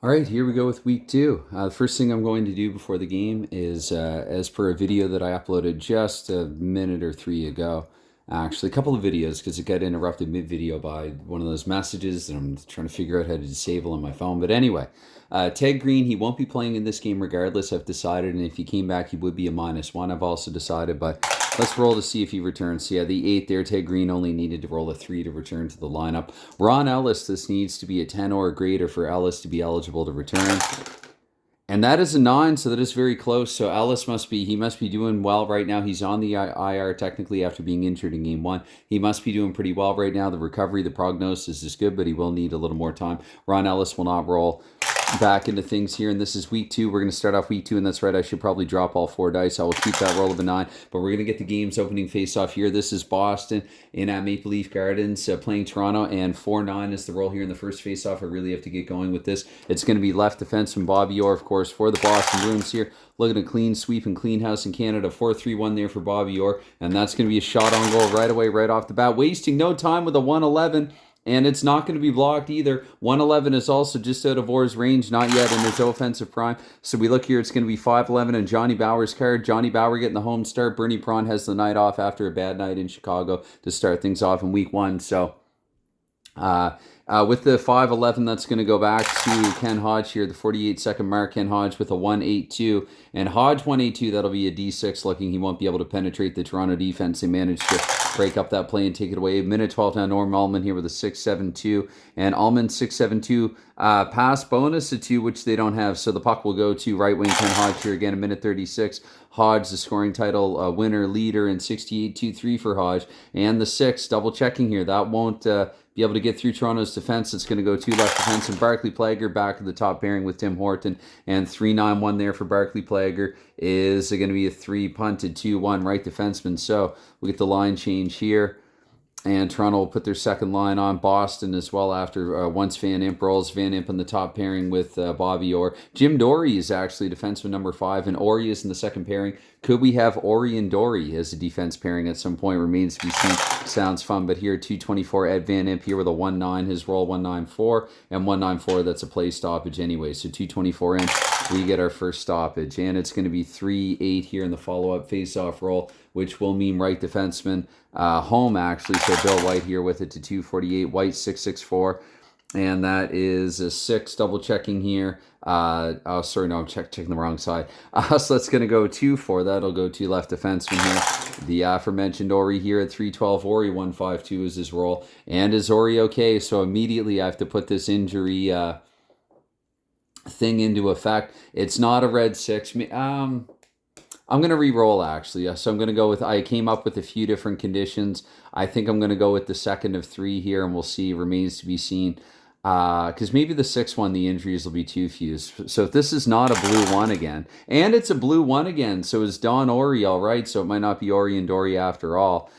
All right, here we go with week two. The first thing I'm going to do before the game is, as per a video that I uploaded just a minute or three ago, actually, a couple of videos because it got interrupted mid-video by one of those messages and I'm trying to figure out how to disable on my phone. But anyway, Ted Green, he won't be playing in this game regardless, I've decided, and if he came back, he would be a -1, I've also decided, but let's roll to see if he returns. So yeah, the 8 there, Ted Green only needed to roll a 3 to return to the lineup. Ron Ellis, this needs to be a 10 or greater for Ellis to be eligible to return. And that is a 9, so that is very close. So Ellis must be doing well right now. He's on the IR technically after being injured in game 1. He must be doing pretty well right now. The recovery, the prognosis is good, but he will need a little more time. Ron Ellis will not roll back into things here, and this is week 2. We're going to start off week 2, and that's right, I should probably drop all 4 dice. I will keep that roll of a 9, but we're going to get the game's opening face-off here. This is Boston in at Maple Leaf Gardens playing Toronto, and 4-9 is the roll here in the first face-off. I really have to get going with this. It's going to be left defenseman Bobby Orr, of course, for the Boston Bruins here. Looking at clean sweep and clean house in Canada. 4-3-1 there for Bobby Orr, and that's going to be a shot on goal right away, right off the bat. Wasting no time with a 111. And it's not going to be blocked either. 111 is also just out of Orr's range, not yet in his offensive prime. So we look here, it's going to be 5-11 and Johnny Bauer's card. Johnny Bauer getting the home start. Bernie Prawn has the night off after a bad night in Chicago to start things off in week 1. So with the 5-11, that's going to go back to Ken Hodge here, the 48-second mark. Ken Hodge with a 1-8-2. And Hodge 1-8-2, that'll be a D6 looking. He won't be able to penetrate the Toronto defense. They managed to break up that play and take it away. Minute 12 now, Norm Allman here with a 6-7-2. And Allman 6-7-2, pass bonus to 2, which they don't have. So the puck will go to right wing Ken Hodge here again, a minute 36. Hodge, the scoring title winner, leader, and 68-2-3 for Hodge. And the 6, double checking here. That won't be able to get through Toronto's defense. It's going to go to left defense, and Barclay Plager back at the top pairing with Tim Horton. And 3-9-1 there for Barclay Plager is going to be a 3 punted 2-1 right defenseman. So we get the line change here. And Toronto will put their second line on. Boston as well after once Van Imp rolls. Van Imp in the top pairing with Bobby Orr. Jim Dory is actually defenseman number 5, and Ori is in the second pairing. Could we have Ori and Dory as a defense pairing at some point? Remains to be seen. Sounds fun, but here 224 Ed Van Imp here with a 1-9. His roll 194 and 194. That's a play stoppage anyway. So 224 in. We get our first stoppage, and it's going to be 3-8 here in the follow-up face-off roll, which will mean right defenseman home, actually. So Bill White here with it to 248. White 6-6-4, and that is a 6. Double checking here. Oh, sorry, no, I'm checking the wrong side. So that's going to go 2-4. That'll go to left defenseman here. The aforementioned Ori here at 312. Ori 152 is his roll, and is Ori okay? So immediately I have to put this injury thing into effect. It's not a red 6. I'm going to re-roll, actually. So I'm going to go with, I came up with a few different conditions. I think I'm going to go with the second of 3 here, and we'll see. Remains to be seen. Because maybe the 6th one, the injuries will be too few. So if this is not a blue 1 again, and it's a blue 1 again, so is Don Ori all right? So it might not be Ori and Dory after all.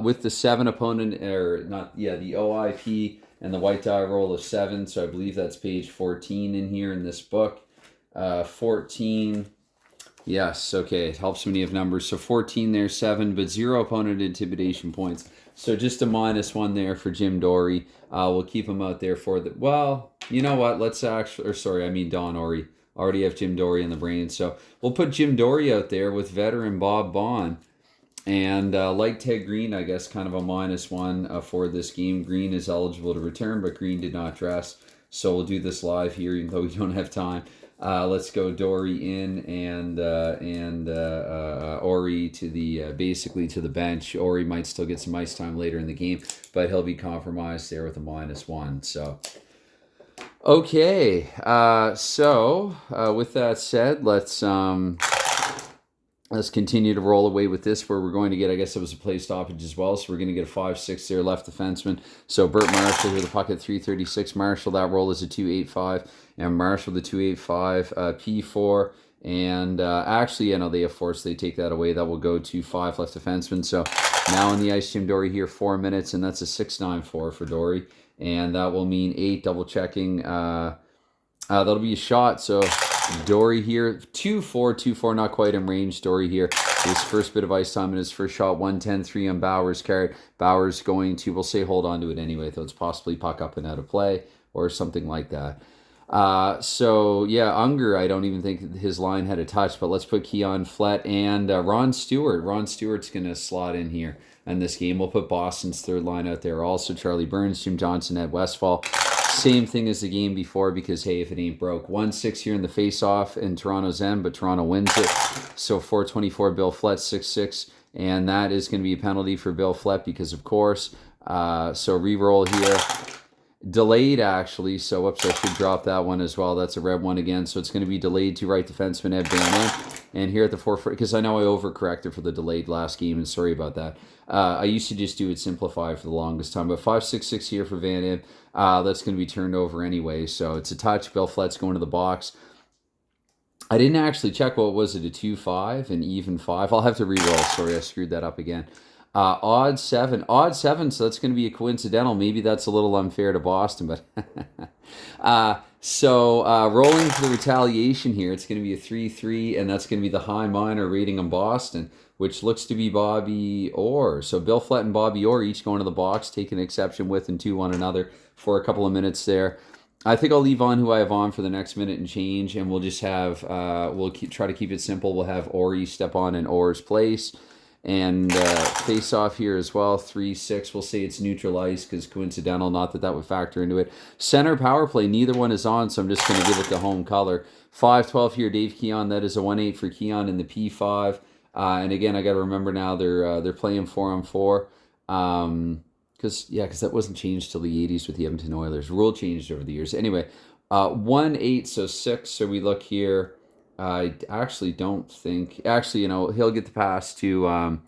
With the 7 opponent, or not, yeah, the OIP and the white die roll of 7. So I believe that's page 14 in here in this book. 14. Yes, okay, it helps when you have numbers. So 14 there, 7, but 0 opponent intimidation points. So just a -1 there for Jim Dory. We'll keep him out there for the, well, you know what, let's actually, or sorry, I mean Don Ori. Already have Jim Dory in the brain. So we'll put Jim Dory out there with veteran Bob Bond. And like Ted Green, I guess kind of a -1 for this game. Green is eligible to return, but Green did not dress. So we'll do this live here, even though we don't have time. Let's go Dory in and Ori to the basically to the bench. Ori might still get some ice time later in the game, but he'll be compromised there with a -1. So okay, with that said, let's continue to roll away with this, where we're going to get, I guess it was a play stoppage as well, so we're going to get a 5-6 there, left defenseman. So Burt Marshall here, the puck at 336. Marshall, that roll is a 285, and Marshall the 285, P4, and actually, you know, they have force, they take that away. That will go to 5 left defenseman. So now on the ice, Jim Dory here, 4 minutes, and that's a 6-9-4 for Dory, and that will mean 8, double checking. That'll be a shot, so Dory here, 2-4, not quite in range. Dory here, his first bit of ice time in his first shot, 110-3 on Bauer's card. Bauer's going to, we'll say hold on to it anyway, though it's possibly puck up and out of play or something like that. So yeah, Unger, I don't even think his line had a touch, but let's put Keon Flett and Ron Stewart. Ron Stewart's going to slot in here in this game. We'll put Boston's third line out there. Also, Charlie Burns, Jim Johnson, Ed Westfall. Same thing as the game before because, hey, if it ain't broke. 1-6 here in the face-off in Toronto's end, but Toronto wins it. So 424, Bill Flett, 6-6. And that is going to be a penalty for Bill Flett because, of course, so re-roll here. Delayed, actually. So, whoops, I should drop that one as well. That's a red one again. So, it's going to be delayed to right defenseman Ed Van Imp. And here at the 4-4, because I know I overcorrected for the delayed last game, and sorry about that. I used to just do it simplified for the longest time. But 5-6-6 here for Van Imp. That's going to be turned over anyway. So, it's a touch. Bill Flett's going to the box. I didn't actually check what was it, a 2-5, an even 5. I'll have to re-roll. Sorry, I screwed that up again. Odd 7, so that's going to be a coincidental. Maybe that's a little unfair to Boston, but rolling for the retaliation here, it's going to be a 3-3, and that's going to be the high minor rating on Boston, which looks to be Bobby Orr. So Bill Flett and Bobby Orr each going to the box, taking exception with and to one another for a couple of minutes there. I think I'll leave on who I have on for the next minute and change, and we'll just have, try to keep it simple. We'll have Orry step on in Orr's place. And face off here as well, 3-6. We'll say it's neutral ice because coincidental, not that that would factor into it. Center power play, neither one is on, so I'm just going to give it the home color. 5-12 here, Dave Keon. That is a 1-8 for Keon in the P5. And again, I got to remember now they're playing 4-on-4. Because that wasn't changed till the 80s with the Edmonton Oilers. Rule changed over the years. Anyway, 1-8, so 6. So we look here. I actually don't think... Actually, he'll get the pass to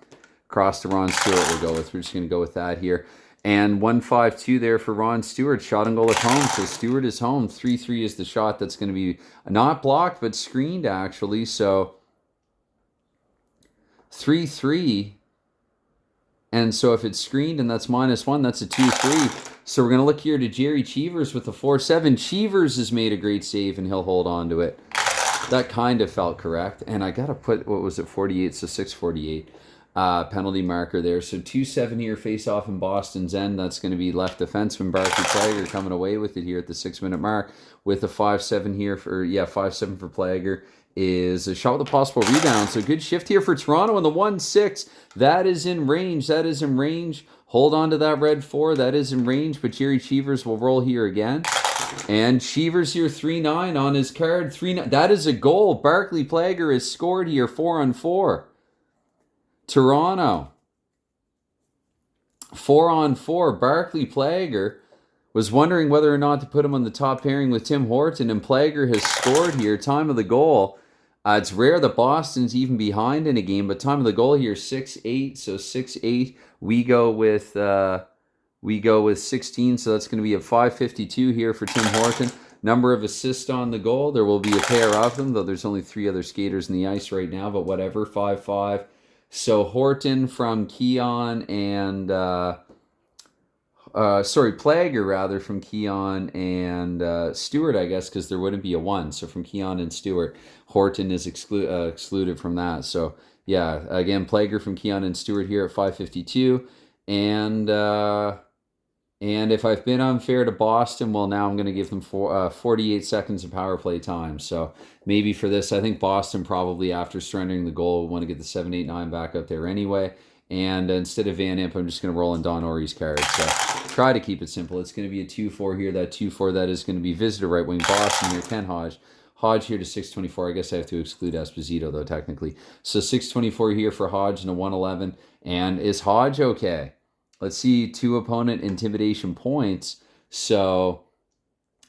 cross to Ron Stewart we'll go with. We're just going to go with that here. And 1-5-2 there for Ron Stewart. Shot and goal at home. So Stewart is home. 3-3 is the shot that's going to be not blocked, but screened, actually. So 3-3. And so if it's screened and that's -1, that's a 2-3. So we're going to look here to Jerry Cheevers with the 4-7. Cheevers has made a great save, and he'll hold on to it. That kind of felt correct. And I got to put, 48? So 648. Penalty marker there. So 2-7 here, face off in Boston's end. That's going to be left defenseman Barclay Plager coming away with it here at the 6-minute mark with a 5-7 here for, 5-7 for Plager. Is a shot with a possible rebound. So good shift here for Toronto in the 1-6. That is in range. Hold on to that red 4. That is in range. But Jerry Cheevers will roll here again. And Cheevers here 3-9 on his card. 3-9. That is a goal. Barclay Plager has scored here 4-on-4. Toronto. 4-on-4. Barclay Plager was wondering whether or not to put him on the top pairing with Tim Horton, and Plager has scored here. Time of the goal. It's rare that Boston's even behind in a game, but time of the goal here 6-8. So 6-8. We go with 16. So that's going to be a 552 here for Tim Horton. Number of assists on the goal. There will be a pair of them, though there's only 3 other skaters in the ice right now. But whatever. 5-5. So Horton from Keon and Plager rather from Keon and Stewart, I guess, because there wouldn't be a 1. So from Keon and Stewart, Horton is excluded from that. So yeah, again, Plager from Keon and Stewart here at 552. And if I've been unfair to Boston, well, now I'm going to give them 48 seconds of power play time. So maybe for this, I think Boston probably after surrendering the goal will want to get the 7-8-9 back up there anyway. And instead of Van Imp, I'm just going to roll in Don Orey's card. So try to keep it simple. It's going to be a 2-4 here. That 2-4, that is going to be visitor right wing Boston here. Ken Hodge. Hodge here to 624. I guess I have to exclude Esposito, though, technically. So 624 here for Hodge and a 111. And is Hodge okay? Let's see, 2 opponent intimidation points. So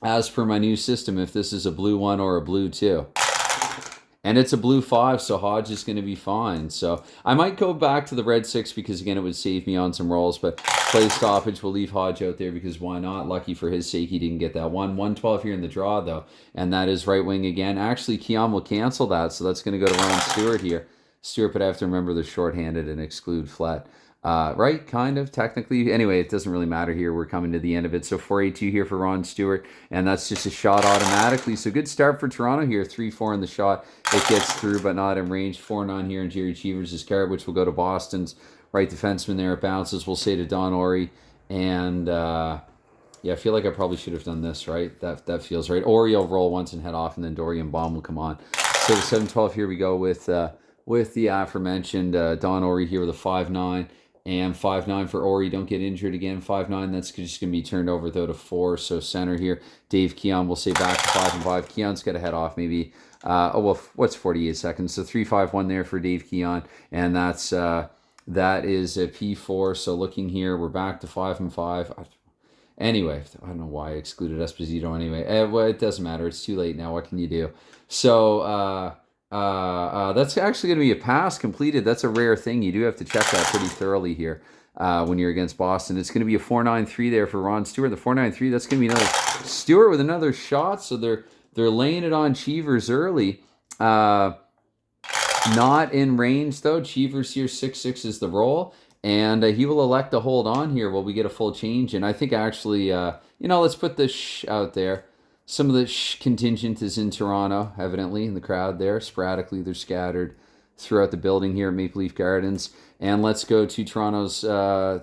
as per my new system, if this is a blue 1 or a blue 2. And it's a blue 5, so Hodge is going to be fine. So I might go back to the red 6 because, again, it would save me on some rolls. But play stoppage, we'll leave Hodge out there because why not? Lucky for his sake, he didn't get that one. 112 here in the draw, though. And that is right wing again. Actually, Keon will cancel that, so that's going to go to Ron Stewart here. Stewart, but I have to remember the shorthanded and exclude Flat. Right, kind of, technically. Anyway, it doesn't really matter here. We're coming to the end of it. So 482 here for Ron Stewart, and that's just a shot automatically. So good start for Toronto here. 3-4 in the shot. It gets through, but not in range. 4-9 here in Jerry Cheevers' card, which will go to Boston's right defenseman there. It bounces, we'll say, to Don Orey. And, Yeah, I feel like I probably should have done this, right? That feels right. Ori will roll once and head off, and then Dorian Bomb will come on. So the 7-12 here we go with the aforementioned Don Ori here with a 5-9. And 5-9 for Ori. Don't get injured again. 5-9. That's just going to be turned over, though, to 4. So center here. Dave Keon will say back to 5-5. Keon's got to head off maybe. What's 48 seconds? So 3-5-1 there for Dave Keon. And that is a P4. So looking here, we're back to 5-5. Anyway, I don't know why I excluded Esposito anyway. Well, it doesn't matter. It's too late now. What can you do? So that's actually going to be a pass completed. That's a rare thing. You do have to check that pretty thoroughly here when you're against Boston. It's going to be a 4-9-3 there for Ron Stewart. The 4-9-3, that's going to be another Stewart with another shot. So they're laying it on Cheevers early. Not in range, though. Cheevers here, 6-6 is the roll. And he will elect to hold on here while we get a full change. And I think actually, let's put this out there. Some of the contingent is in Toronto, evidently, in the crowd there. Sporadically, they're scattered throughout the building here at Maple Leaf Gardens. And let's go to Toronto's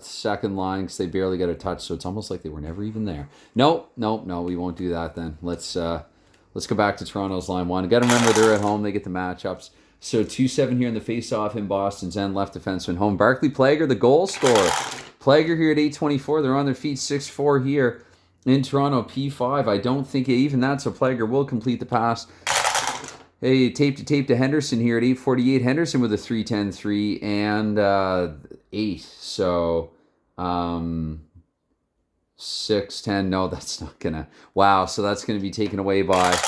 second line because they barely got a touch, so it's almost like they were never even there. No, we won't do that then. Let's go back to Toronto's line one. Got to remember they're at home. They get the matchups. So 2-7 here in the face-off in Boston's end left defenseman home. Barclay Plager, the goal scorer. Plager here at 8:24. They're on their feet, 6-4 here. In Toronto, P5. I don't think even that's a Plager will complete the pass. Hey, tape to Henderson here at 8:48. Henderson with a 3-10-3 and 8. So 6-10. No, that's not gonna. Wow. So that's gonna be taken away by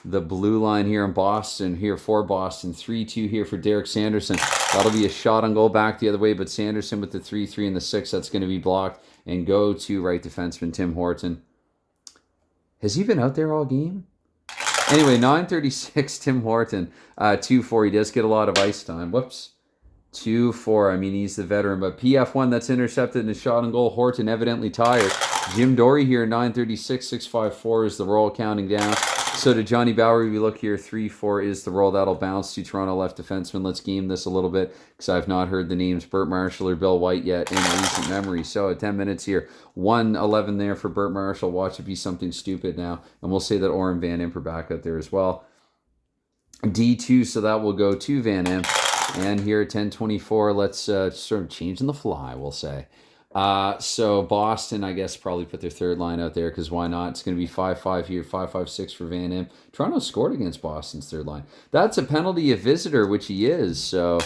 the blue line here in Boston. Here for Boston, 3-2 here for Derek Sanderson. That'll be a shot on goal back the other way, but Sanderson with the 3-3 and the 6. That's going to be blocked. And go to right defenseman Tim Horton. Has he been out there all game? Anyway, 9:36, Tim Horton. 2-4. He does get a lot of ice time. Whoops. 2-4. I mean, he's the veteran. But PF1, that's intercepted and a shot on goal. Horton evidently tired. Jim Dory here, 9:36, 6-5-4 is the roll counting down. So to Johnny Bowery, we look here, 3-4 is the roll. That'll bounce to Toronto left defenseman. Let's game this a little bit because I've not heard the names Burt Marshall or Bill White yet in recent memory. So at 10 minutes here, 1-11 there for Burt Marshall. Watch it be something stupid now. And we'll say that Oren Van Imp are back out there as well. D2, so that will go to Van Imp. And here at 10:24, let's sort of change on the fly, we'll say. So Boston, I guess, probably put their third line out there because why not? It's going to be 5-5 here, 5-5-6 for Van Imp. Toronto scored against Boston's third line. That's a penalty of visitor, which he is. So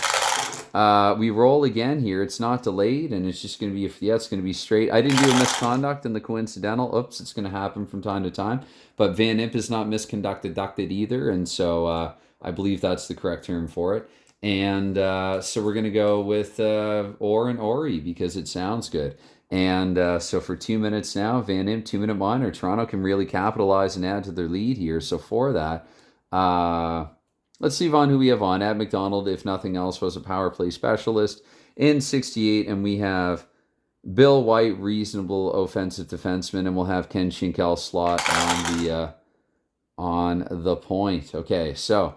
we roll again here. It's not delayed, and it's just going to be, it's going to be straight. I didn't do a misconduct in the coincidental. Oops, it's going to happen from time to time. But Van Imp is not misconducted either, and so I believe that's the correct term for it. And so we're going to go with Or and Ori because it sounds good. And so for 2 minutes now, Van Imp, 2-minute minor. Toronto can really capitalize and add to their lead here. So for that, let's see on who we have on. Ad McDonald, if nothing else, was a power play specialist in 68. And we have Bill White, reasonable offensive defenseman. And we'll have Ken Schinkel slot on the point. Okay, so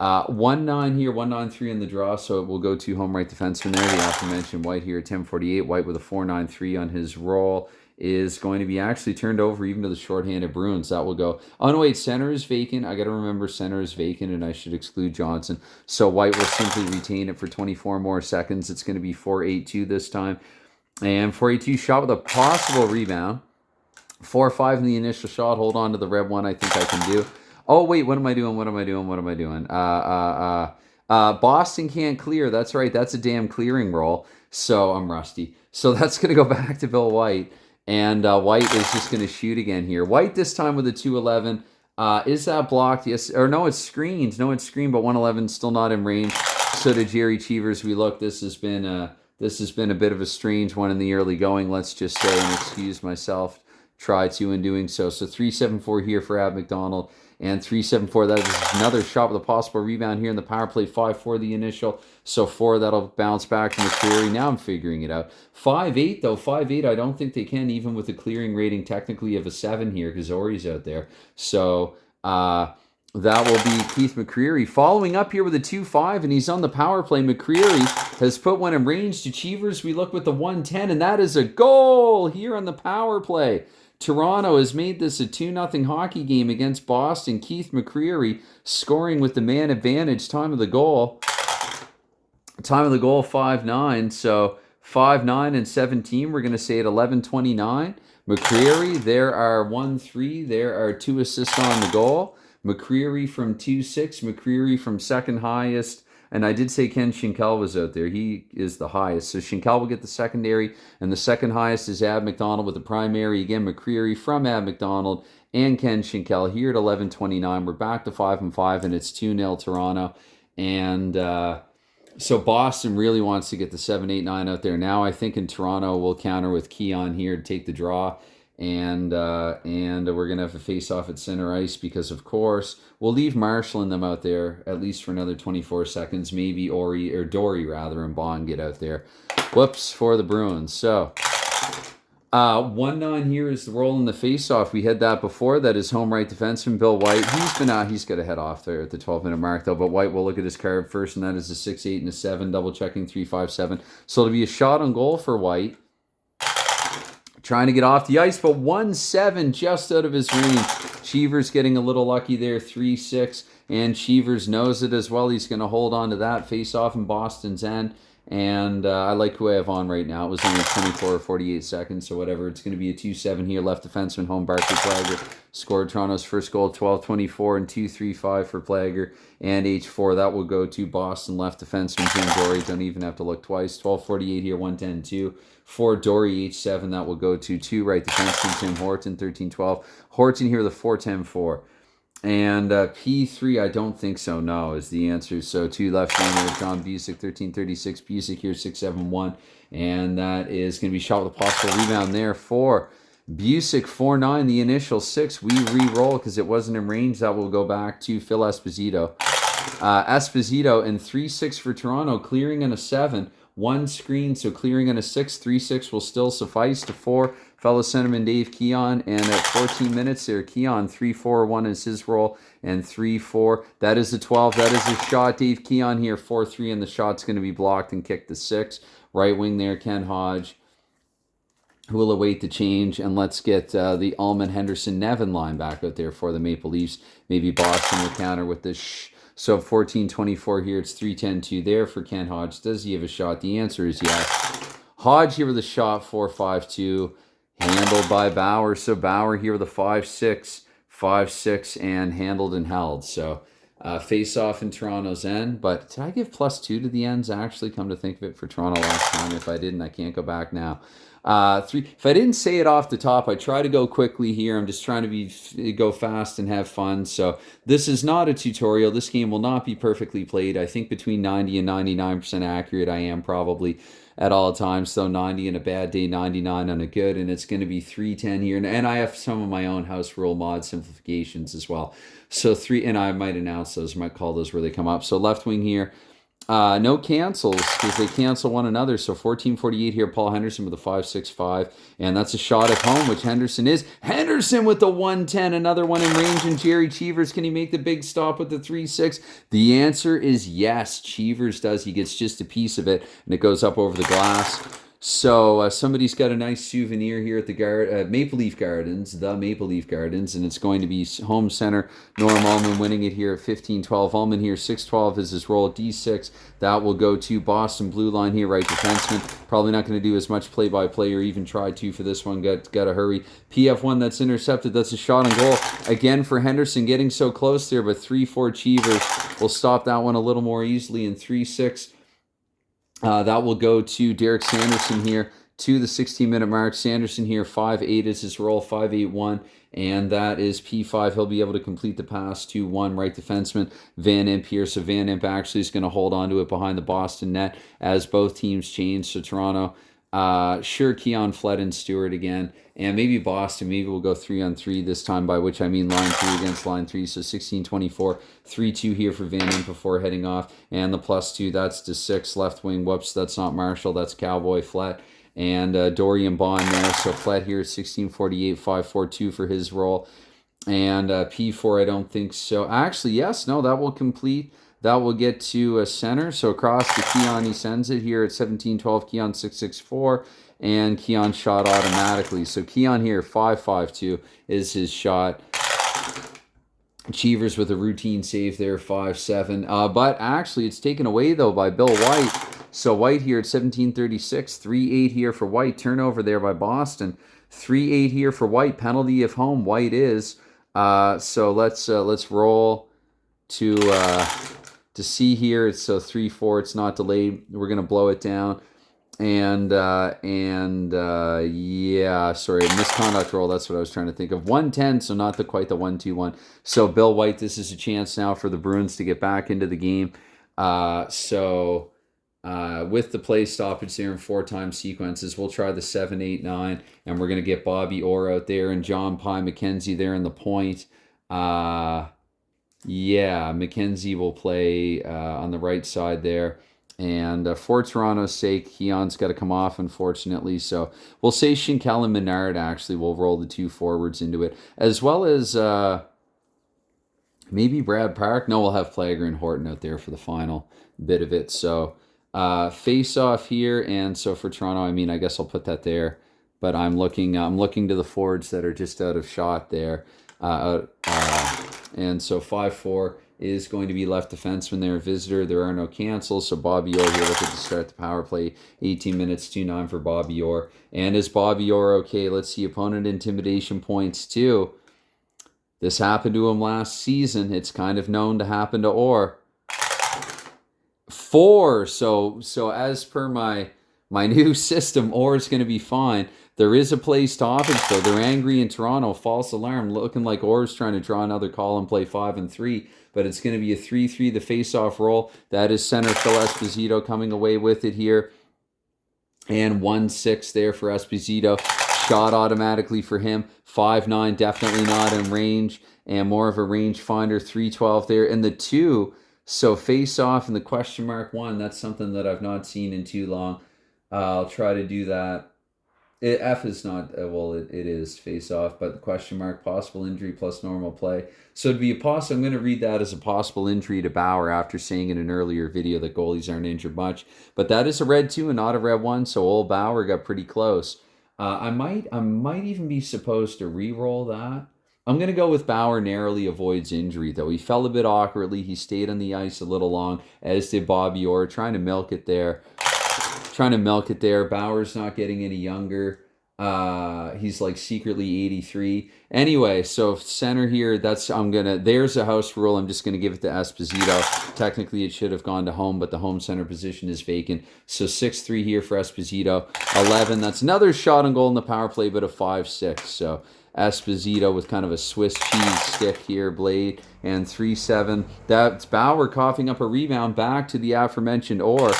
1-9 here, 1-9-3 in the draw, so it will go to home right defenseman there. The aforementioned White here at 10:48. White with a 4-9-3 on his roll is going to be actually turned over even to the shorthanded Bruins. That will go. Oh, no, wait, center is vacant. I got to remember center is vacant, and I should exclude Johnson. So White will simply retain it for 24 more seconds. It's going to be 4-8-2 this time. And 4-8-2 shot with a possible rebound. 4-5 in the initial shot. Hold on to the red one. I think I can do. Oh, wait, what am I doing? Boston can't clear. That's right. That's a damn clearing roll. So I'm rusty. So that's going to go back to Bill White. And White is just going to shoot again here. White this time with a 2-11. Is that blocked? Yes. Or no, it's screened. No, it's screened, but 1-11 still not in range. So to Jerry Cheevers, we look. This has been a bit of a strange one in the early going. Let's just say, and excuse myself, try to in doing so. So 3-7-4 here for Ab McDonald. And 3-7-4, that is another shot with a possible rebound here in the power play. 5-4 the initial. So 4, that'll bounce back to McCreary. Now I'm figuring it out. 5-8, though. 5-8, I don't think they can, even with the clearing rating technically of a 7 here, because Ori's out there. So that will be Keith McCreary. Following up here with a 2-5, and he's on the power play. McCreary has put one in range to Cheevers. We look with the 1-10, and that is a goal here on the power play. Toronto has made this a 2-0 hockey game against Boston. Keith McCreary scoring with the man advantage. Time of the goal 5-9. So 5-9 and 17. We're going to say at 11:29. McCreary, there are 1-3. There are 2 assists on the goal. McCreary from 2-6. McCreary from second highest. And I did say Ken Schinkel was out there. He is the highest. So Schinkel will get the secondary. And the second highest is Ab McDonald with the primary. Again, McCreary from Ab McDonald and Ken Schinkel here at 11:29. We're back to 5-5, and it's 2-0 Toronto. And so Boston really wants to get the 7-8-9 out there. Now I think in Toronto we'll counter with Keon here to take the draw. And we're going to have a face-off at center ice because, of course, we'll leave Marshall and them out there at least for another 24 seconds. Maybe Dory, rather, and Bond get out there. Whoops, for the Bruins. So 1-9 here is the roll in the face-off. We had that before. That is home right defenseman Bill White. He's been out. He's got to head off there at the 12-minute mark, though. But White will look at his card first, and that is a 6-8 and a 7, double-checking 3-5-7. So it'll be a shot on goal for White. Trying to get off the ice, but 1-7 just out of his range. Cheevers getting a little lucky there, 3-6, and Cheevers knows it as well. He's going to hold on to that face-off in Boston's end, and I like who I have on right now. It was only 24 or 48 seconds, so whatever. It's going to be a 2-7 here. Left defenseman home, Barclay Plager scored Toronto's first goal, 12-24, and 2-3-5 for Plager, and H4. That will go to Boston left defenseman Jim Dory. Don't even have to look twice. 12-48 here, 1-10-2. For Dory, H7, that will go to 2 right defenseman Tim Horton, 13-12. Horton here, the 4-10-4. And P3, I don't think so, no, is the answer. So 2 left winger, John Busick, 13-36. Busick here, 6-7-1. And that is going to be shot with a possible rebound there for Busick, 4-9, the initial 6. We re-roll because it wasn't in range. That will go back to Phil Esposito. Esposito and 3-6 for Toronto, clearing in a 7. 1 screen, so clearing in a 6. 3-6 will still suffice to 4. Fellow centerman Dave Keon, and at 14 minutes there, Keon 3-4-1 is his roll, and 3-4. That is a 12. That is a shot. Dave Keon here, 4-3, and the shot's going to be blocked and kicked to 6. Right wing there, Ken Hodge, who will await the change, and let's get the Allman, Henderson, Nevin line back out there for the Maple Leafs. Maybe Boston will counter with this. So 14-24 here. It's 3-10-2 there for Ken Hodge. Does he have a shot? The answer is yes. Hodge here with a shot, 4-5-2. Handled by Bauer. So Bauer here with a 5-6. 5-6 and handled and held. So face-off in Toronto's end. But did I give +2 to the ends? Actually, come to think of it, for Toronto last time. If I didn't, I can't go back now. 3. If I didn't say it off the top, I try to go quickly here. I'm just trying to go fast and have fun. So this is not a tutorial. This game will not be perfectly played. I think between 90 and 99% accurate I am probably at all times. So 90 on a bad day, 99 on a good. And it's going to be 3-10 here. And I have some of my own house rule mod simplifications as well. So 3, and I might announce those, might call those where they come up. So left wing here. No cancels because they cancel one another. So 14-48 here, Paul Henderson with a 5-6-5. And that's a shot at home, which Henderson is. Henderson with the 1-10, another one in range. And Jerry Cheevers, can he make the big stop with the 3-6? The answer is yes. Cheevers does. He gets just a piece of it, and it goes up over the glass. So somebody's got a nice souvenir here at the Maple Leaf Gardens, the Maple Leaf Gardens, and it's going to be home center. Norm Allman winning it here at 15-12. Allman here, 6-12 is his roll. D6, that will go to Boston blue line here, right defenseman. Probably not going to do as much play-by-play or even try to for this one. Got to hurry. PF1, that's intercepted. That's a shot on goal. Again for Henderson, getting so close there, but 3-4 Cheevers will stop that one a little more easily, and 3-6. That will go to Derek Sanderson here to the 16-minute mark. Sanderson here, 5-8 is his roll, 5-8-1, and that is P5. He'll be able to complete the pass to 1 right defenseman, Van Imp here. So Van Imp actually is going to hold on to it behind the Boston net as both teams change. So Toronto, sure, Keon Flett and Stewart again, and maybe Boston. Maybe we'll go 3-on-3 this time, by which I mean line 3 against line 3. So 16-24, 3-2 here for Van Imp before heading off, and the +2, that's to 6 left wing. Whoops, that's not Marshall, that's Cowboy Flett. And Dorian Bond there. So Flett here, 16-48, 5-4-2 for his roll. And P4, I don't think so. Actually, yes, no, that will complete. That will get to center. So across to Keon, he sends it here at 17-12. Keon 6-6-4. and Keon shot automatically. So Keon here, 5-5-2 is his shot. Cheevers with a routine save there, 5-7. But actually, it's taken away, though, by Bill White. So White here at 17:36, 3-8 here for White. Turnover there by Boston. 3-8 here for White. Penalty if home. White is. So let's roll to see here. It's so 3-4. It's not delayed. We're gonna blow it down. And yeah, sorry, misconduct roll. That's what I was trying to think of. 110, so not quite the 1-2-1. So Bill White, this is a chance now for the Bruins to get back into the game. With the play stoppage there in 4-time sequences, we'll try the 7-8-9, and we're gonna get Bobby Orr out there and John Pye McKenzie there in the point. Yeah, McKenzie will play on the right side there. And for Toronto's sake, Keon's got to come off, unfortunately. So we'll say Schinkel and Menard, actually. We'll roll the 2 forwards into it. As well as maybe Brad Park. No, we'll have Plager and Horton out there for the final bit of it. So face-off here. And so for Toronto, I mean, I guess I'll put that there. But I'm looking to the forwards that are just out of shot there. And so 5-4 is going to be left defenseman there, visitor. There are no cancels, so Bobby Orr here looking to start the power play. 18 minutes, 2-9 for Bobby Orr. And is Bobby Orr okay? Let's see, opponent intimidation points too. This happened to him last season. It's kind of known to happen to Orr. 4, so as per my new system, Orr's going to be fine. There is a play stoppage, though. They're angry in Toronto. False alarm, looking like Orr's trying to draw another call and play 5-3. But it's going to be a 3-3, the face-off roll. That is center Phil Esposito coming away with it here. And 1-6 there for Esposito. Shot automatically for him. 5-9, definitely not in range. And more of a range finder. 3-12 there. And the 2, so face-off and the question mark 1. That's something that I've not seen in too long. I'll try to do that. F is not, well, it is face-off, but the question mark, possible injury plus normal play. So it'd be a possible, I'm going to read that as a possible injury to Bauer after saying in an earlier video that goalies aren't injured much. But that is a red 2 and not a red 1, so old Bauer got pretty close. I might even be supposed to re-roll that. I'm going to go with Bauer narrowly avoids injury, though. He fell a bit awkwardly. He stayed on the ice a little long, as did Bobby Orr, trying to milk it there. Bauer's not getting any younger. He's like secretly 83. Anyway, so center here, there's a house rule. I'm just going to give it to Esposito. Technically, it should have gone to home, but the home center position is vacant. So 6-3 here for Esposito. 11, that's another shot on goal in the power play, but a 5-6. So Esposito with kind of a Swiss cheese stick here, blade, and 3-7. That's Bauer coughing up a rebound back to the aforementioned Orr.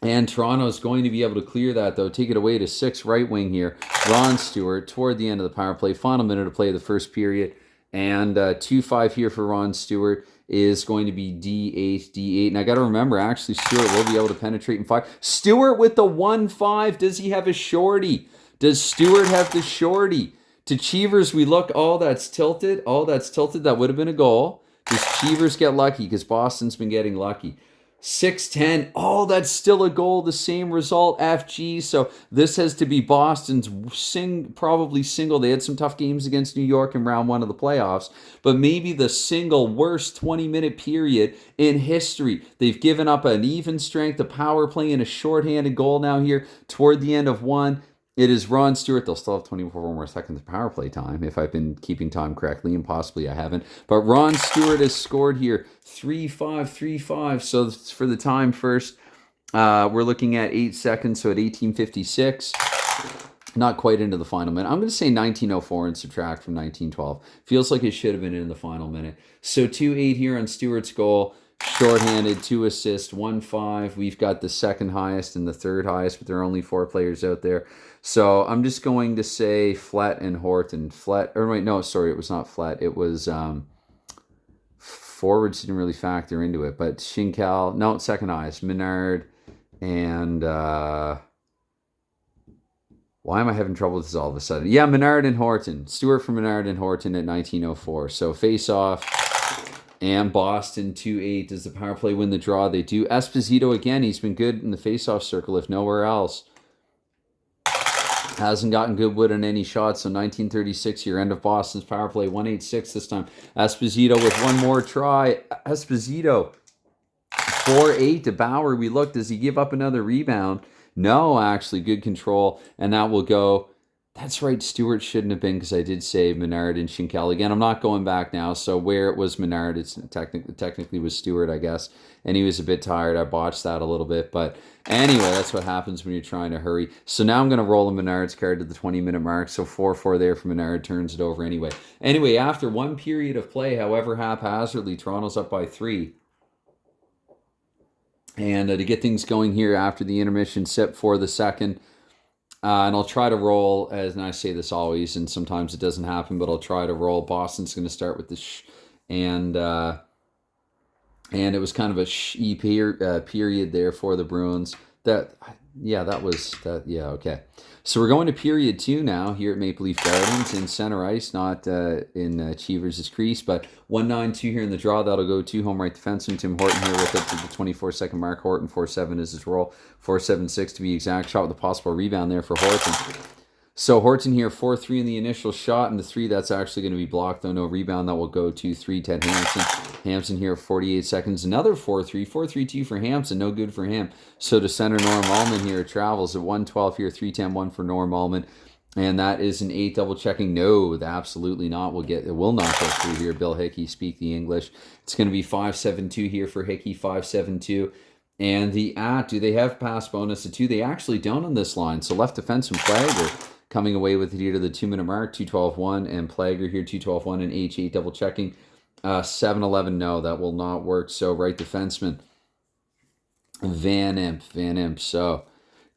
And Toronto's going to be able to clear that, though. Take it away to 6 right wing here. Ron Stewart toward the end of the power play. Final minute to play the first period. And 2-5 here for Ron Stewart is going to be D8. And I got to remember, actually, Stewart will be able to penetrate in 5. Stewart with the 1-5. Does he have a shorty? Does Stewart have the shorty? To Cheevers, we look. Oh, that's tilted. That would have been a goal. Does Cheevers get lucky? Because Boston's been getting lucky. 6-10. Oh, that's still a goal. The same result, FG. So this has to be Boston's probably single. They had some tough games against New York in round 1 of the playoffs, but maybe the single worst 20-minute period in history. They've given up an even strength, a power play, and a shorthanded goal now here toward the end of 1. It is Ron Stewart. They'll still have 24 more seconds of power play time if I've been keeping time correctly, and possibly I haven't. But Ron Stewart has scored here 3-5. So for the time first, we're looking at 8 seconds, so at 18:56. Not quite into the final minute. I'm going to say 19:04 and subtract from 19:12. Feels like it should have been in the final minute. So 2-8 here on Stewart's goal. Shorthanded, 2 assists, 1-5. We've got the second highest and the third highest, but there are only 4 players out there. So I'm just going to say Flett and Horton. It was not Flett. It was forwards didn't really factor into it, but Schinkel, no, second highest, Menard, and why am I having trouble with this all of a sudden? Yeah, Menard and Horton. Stewart for Menard and Horton at 19:04. So face off. And Boston 2-8. Does the power play win the draw? They do. Esposito again. He's been good in the face-off circle, if nowhere else. Hasn't gotten good wood on any shots, so 1936 here, end of Boston's power play, 186 this time. Esposito with one more try. Esposito, 4-8 to Bauer. We look, does he give up another rebound? No, actually, good control, and that will go. That's right, Stewart shouldn't have been because I did say Menard and Schinkel. Again, I'm not going back now, so where it was Menard, it's technically was Stewart, I guess, and he was a bit tired. I botched that a little bit, but anyway, that's what happens when you're trying to hurry. So now I'm going to roll a Menard's card to the 20-minute mark, so 4-4 there for Menard, turns it over anyway. Anyway, after one period of play, however haphazardly, Toronto's up by 3. And to get things going here after the intermission, sip for the second. And I'll try to roll, as and I say this always, and sometimes it doesn't happen, but I'll try to roll. Boston's going to start with the and it was kind of a period there for the Bruins. Okay. So we're going to period 2 now here at Maple Leaf Gardens in center ice, not in Cheevers' crease, but 1-9-2 here in the draw. That'll go to home right defenseman Tim Horton here with it to the 24-second mark. Horton 4-7 is his roll, 4-7-6 to be exact. Shot with a possible rebound there for Horton. So Horton here, 4-3 in the initial shot, and the 3 that's actually going to be blocked, though no rebound. That will go to 3, Ted Hampson. Hampson here, 48 seconds. Another 4-3, 4-3-2 for Hampson, no good for him. So to center Norm Allman here, travels at 1-12 here, 3-10-1 for Norm Allman. And that is an 8 double checking. No, absolutely not. It will not go through here. Bill Hickey, speak the English. It's going to be 5-7-2 here for Hickey, 5-7-2. And do they have pass bonus to 2? They actually don't on this line. So left defenseman Plager coming away with it here to the 2-minute mark, 2-12-1, and Plager here, 2-12-1, and H8 double checking. 7-11, no, that will not work. So right defenseman, Van Imp. So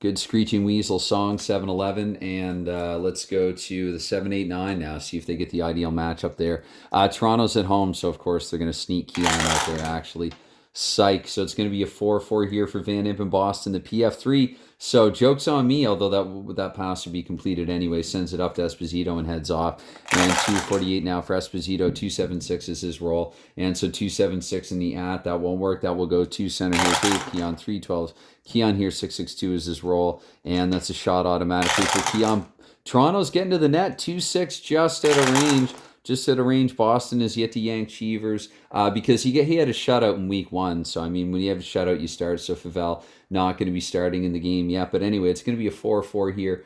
good Screeching Weasel song, 7-11, and let's go to the 7-8-9 now, see if they get the ideal matchup there. Toronto's at home, so of course they're going to sneak Keon out there, actually. Psych. So it's going to be a 4-4 here for Van Imp in Boston. The PF3. So joke's on me, although that pass would be completed anyway. Sends it up to Esposito and heads off. And 2:48 now for Esposito. 2-7-6 is his roll. And so 2-7-6 in the that won't work. That will go to center here. Dave Keon 3-12. Keon here 6-6-2 is his roll. And that's a shot automatically for Keon. Toronto's getting to the net. 2-6 just at a range. Just at a range. Boston is yet to yank Cheevers because he had a shutout in week 1. So, I mean, when you have a shutout, you start. So, Favell not going to be starting in the game yet. But anyway, it's going to be a 4-4 here.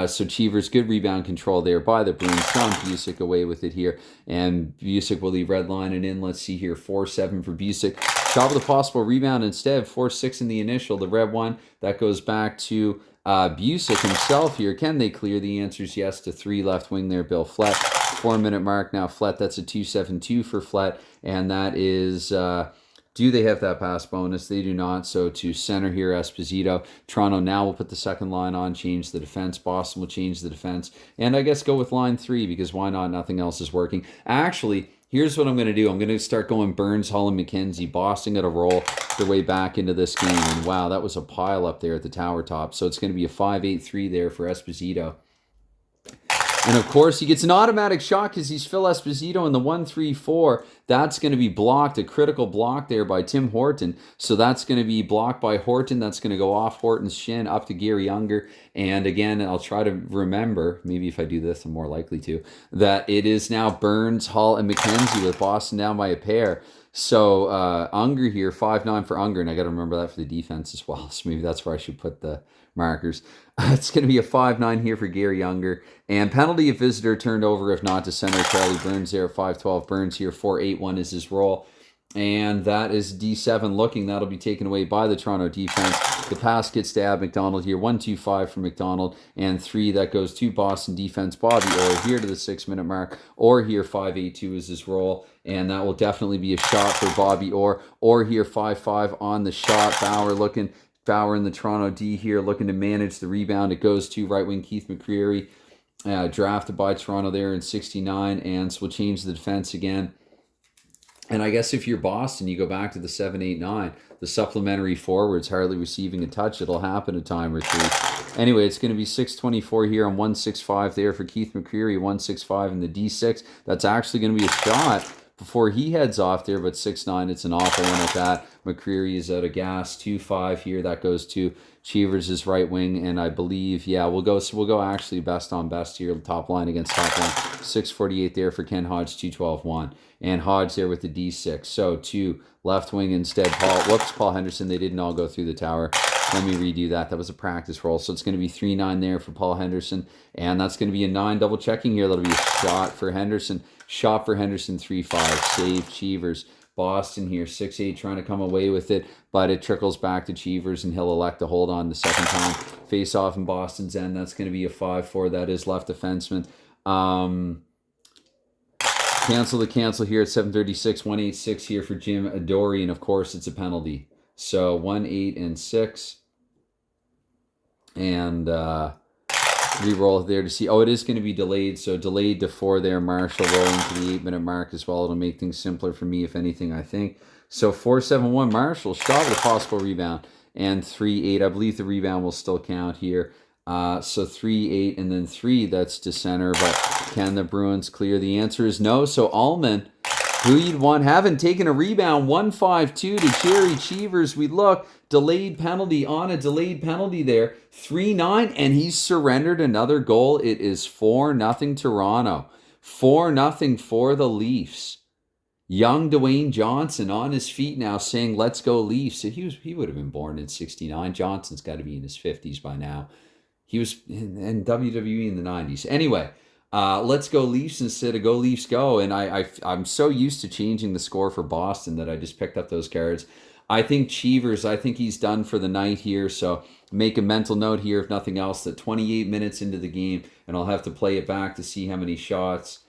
So, Cheevers, good rebound control there by the Bruins. John Busick away with it here. And Busick will leave red line and in. Let's see here. 4-7 for Busick. Shot with a possible rebound instead. 4-6 in the initial. The red one, that goes back to Busick himself here. Can they clear? The answer is yes to 3 left wing there, Bill Flett. 4-minute mark now. Flett, that's a 2-7-2 for Flett. And that is, do they have that pass bonus? They do not. So to center here, Esposito. Toronto now will put the second line on, change the defense. Boston will change the defense. And I guess go with line 3 because why not? Nothing else is working. Actually, here's what I'm going to do. I'm going to start going Burns, Hull, and McKenzie. Boston got to roll their way back into this game. And wow, that was a pile up there at the tower top. So it's going to be a 5-8-3 there for Esposito. And of course, he gets an automatic shot because he's Phil Esposito in the 1-3-4. That's going to be blocked, a critical block there by Tim Horton. So that's going to be blocked by Horton. That's going to go off Horton's shin up to Gary Unger. And again, I'll try to remember, maybe if I do this, I'm more likely to, that it is now Burns, Hull, and McKenzie with Boston down by a pair. So Unger here, 5-9 for Unger, and I got to remember that for the defense as well. So maybe that's where I should put the markers. It's going to be a 5-9 here for Gary Unger. And penalty if visitor turned over, if not to center. Charlie Burns there, 5-12. Burns here, 4-8-1 is his roll. And that is D7 looking. That'll be taken away by the Toronto defense. The pass gets to Ab McDonald here. 1-2-5 for McDonald. And 3 that goes to Boston defense. Bobby Orr here to the 6-minute mark. Orr here, 5-8-2 is his roll. And that will definitely be a shot for Bobby Orr. Orr here, 5-5 on the shot. Bauer in the Toronto D here looking to manage the rebound. It goes to right wing Keith McCreary, drafted by Toronto there in 69. And so we'll change the defense again. And I guess if you're Boston, you go back to the 7-8-9. The supplementary forwards hardly receiving a touch. It'll happen a time or 3. Anyway, it's going to be 6-24 here on 1-6-5 there for Keith McCreary. 1-6-5 in the D6. That's actually going to be a shot. before he heads off there, but 6-9, it's an awful one at that. McCreary is out of gas, 2-5 here. That goes to Cheevers' right wing, and I believe, yeah, we'll go actually best on best here, top line against top line. 6:48 there for Ken Hodge, 2:12-1. And Hodge there with the D6. So to left wing instead, Paul Henderson. They didn't all go through the tower. Let me redo that. That was a practice roll. So it's going to be 3-9 there for Paul Henderson. And that's going to be a 9 double checking here. That'll be a shot for Henderson. Shot for Henderson, 3-5. Save Cheevers. Boston here, 6-8, trying to come away with it, but it trickles back to Cheevers, and he'll elect to hold on the second time. Face off in Boston's end. That's going to be a 5-4. That is left defenseman. Cancel here at 7:36. 1-8-6 here for Jim Adori, and of course it's a penalty. So 1-8-6. And re-roll there to see. Oh, it is going to be delayed. So delayed to 4 there. Marshall rolling to the 8-minute mark as well. It'll make things simpler for me, if anything, I think. So 4-7-1. Marshall shot with a possible rebound. And 3-8. I believe the rebound will still count here. So 3-8 and then 3. That's to center. But can the Bruins clear? The answer is no. So Allman, who you'd want, haven't taken a rebound. 1-5-2 to Jerry Cheevers. We look. Delayed penalty on a delayed penalty there. 3-9, and he's surrendered another goal. It is 4-0 Toronto. 4-0 for the Leafs. Young Dwayne Johnson on his feet now saying, let's go Leafs. He would have been born in 69. Johnson's got to be in his 50s by now. He was in WWE in the 90s. Anyway, let's go Leafs instead of go Leafs go. And I'm so used to changing the score for Boston that I just picked up those cards. I think Cheevers, I think he's done for the night here. So make a mental note here, if nothing else, that 28 minutes into the game, and I'll have to play it back to see how many shots.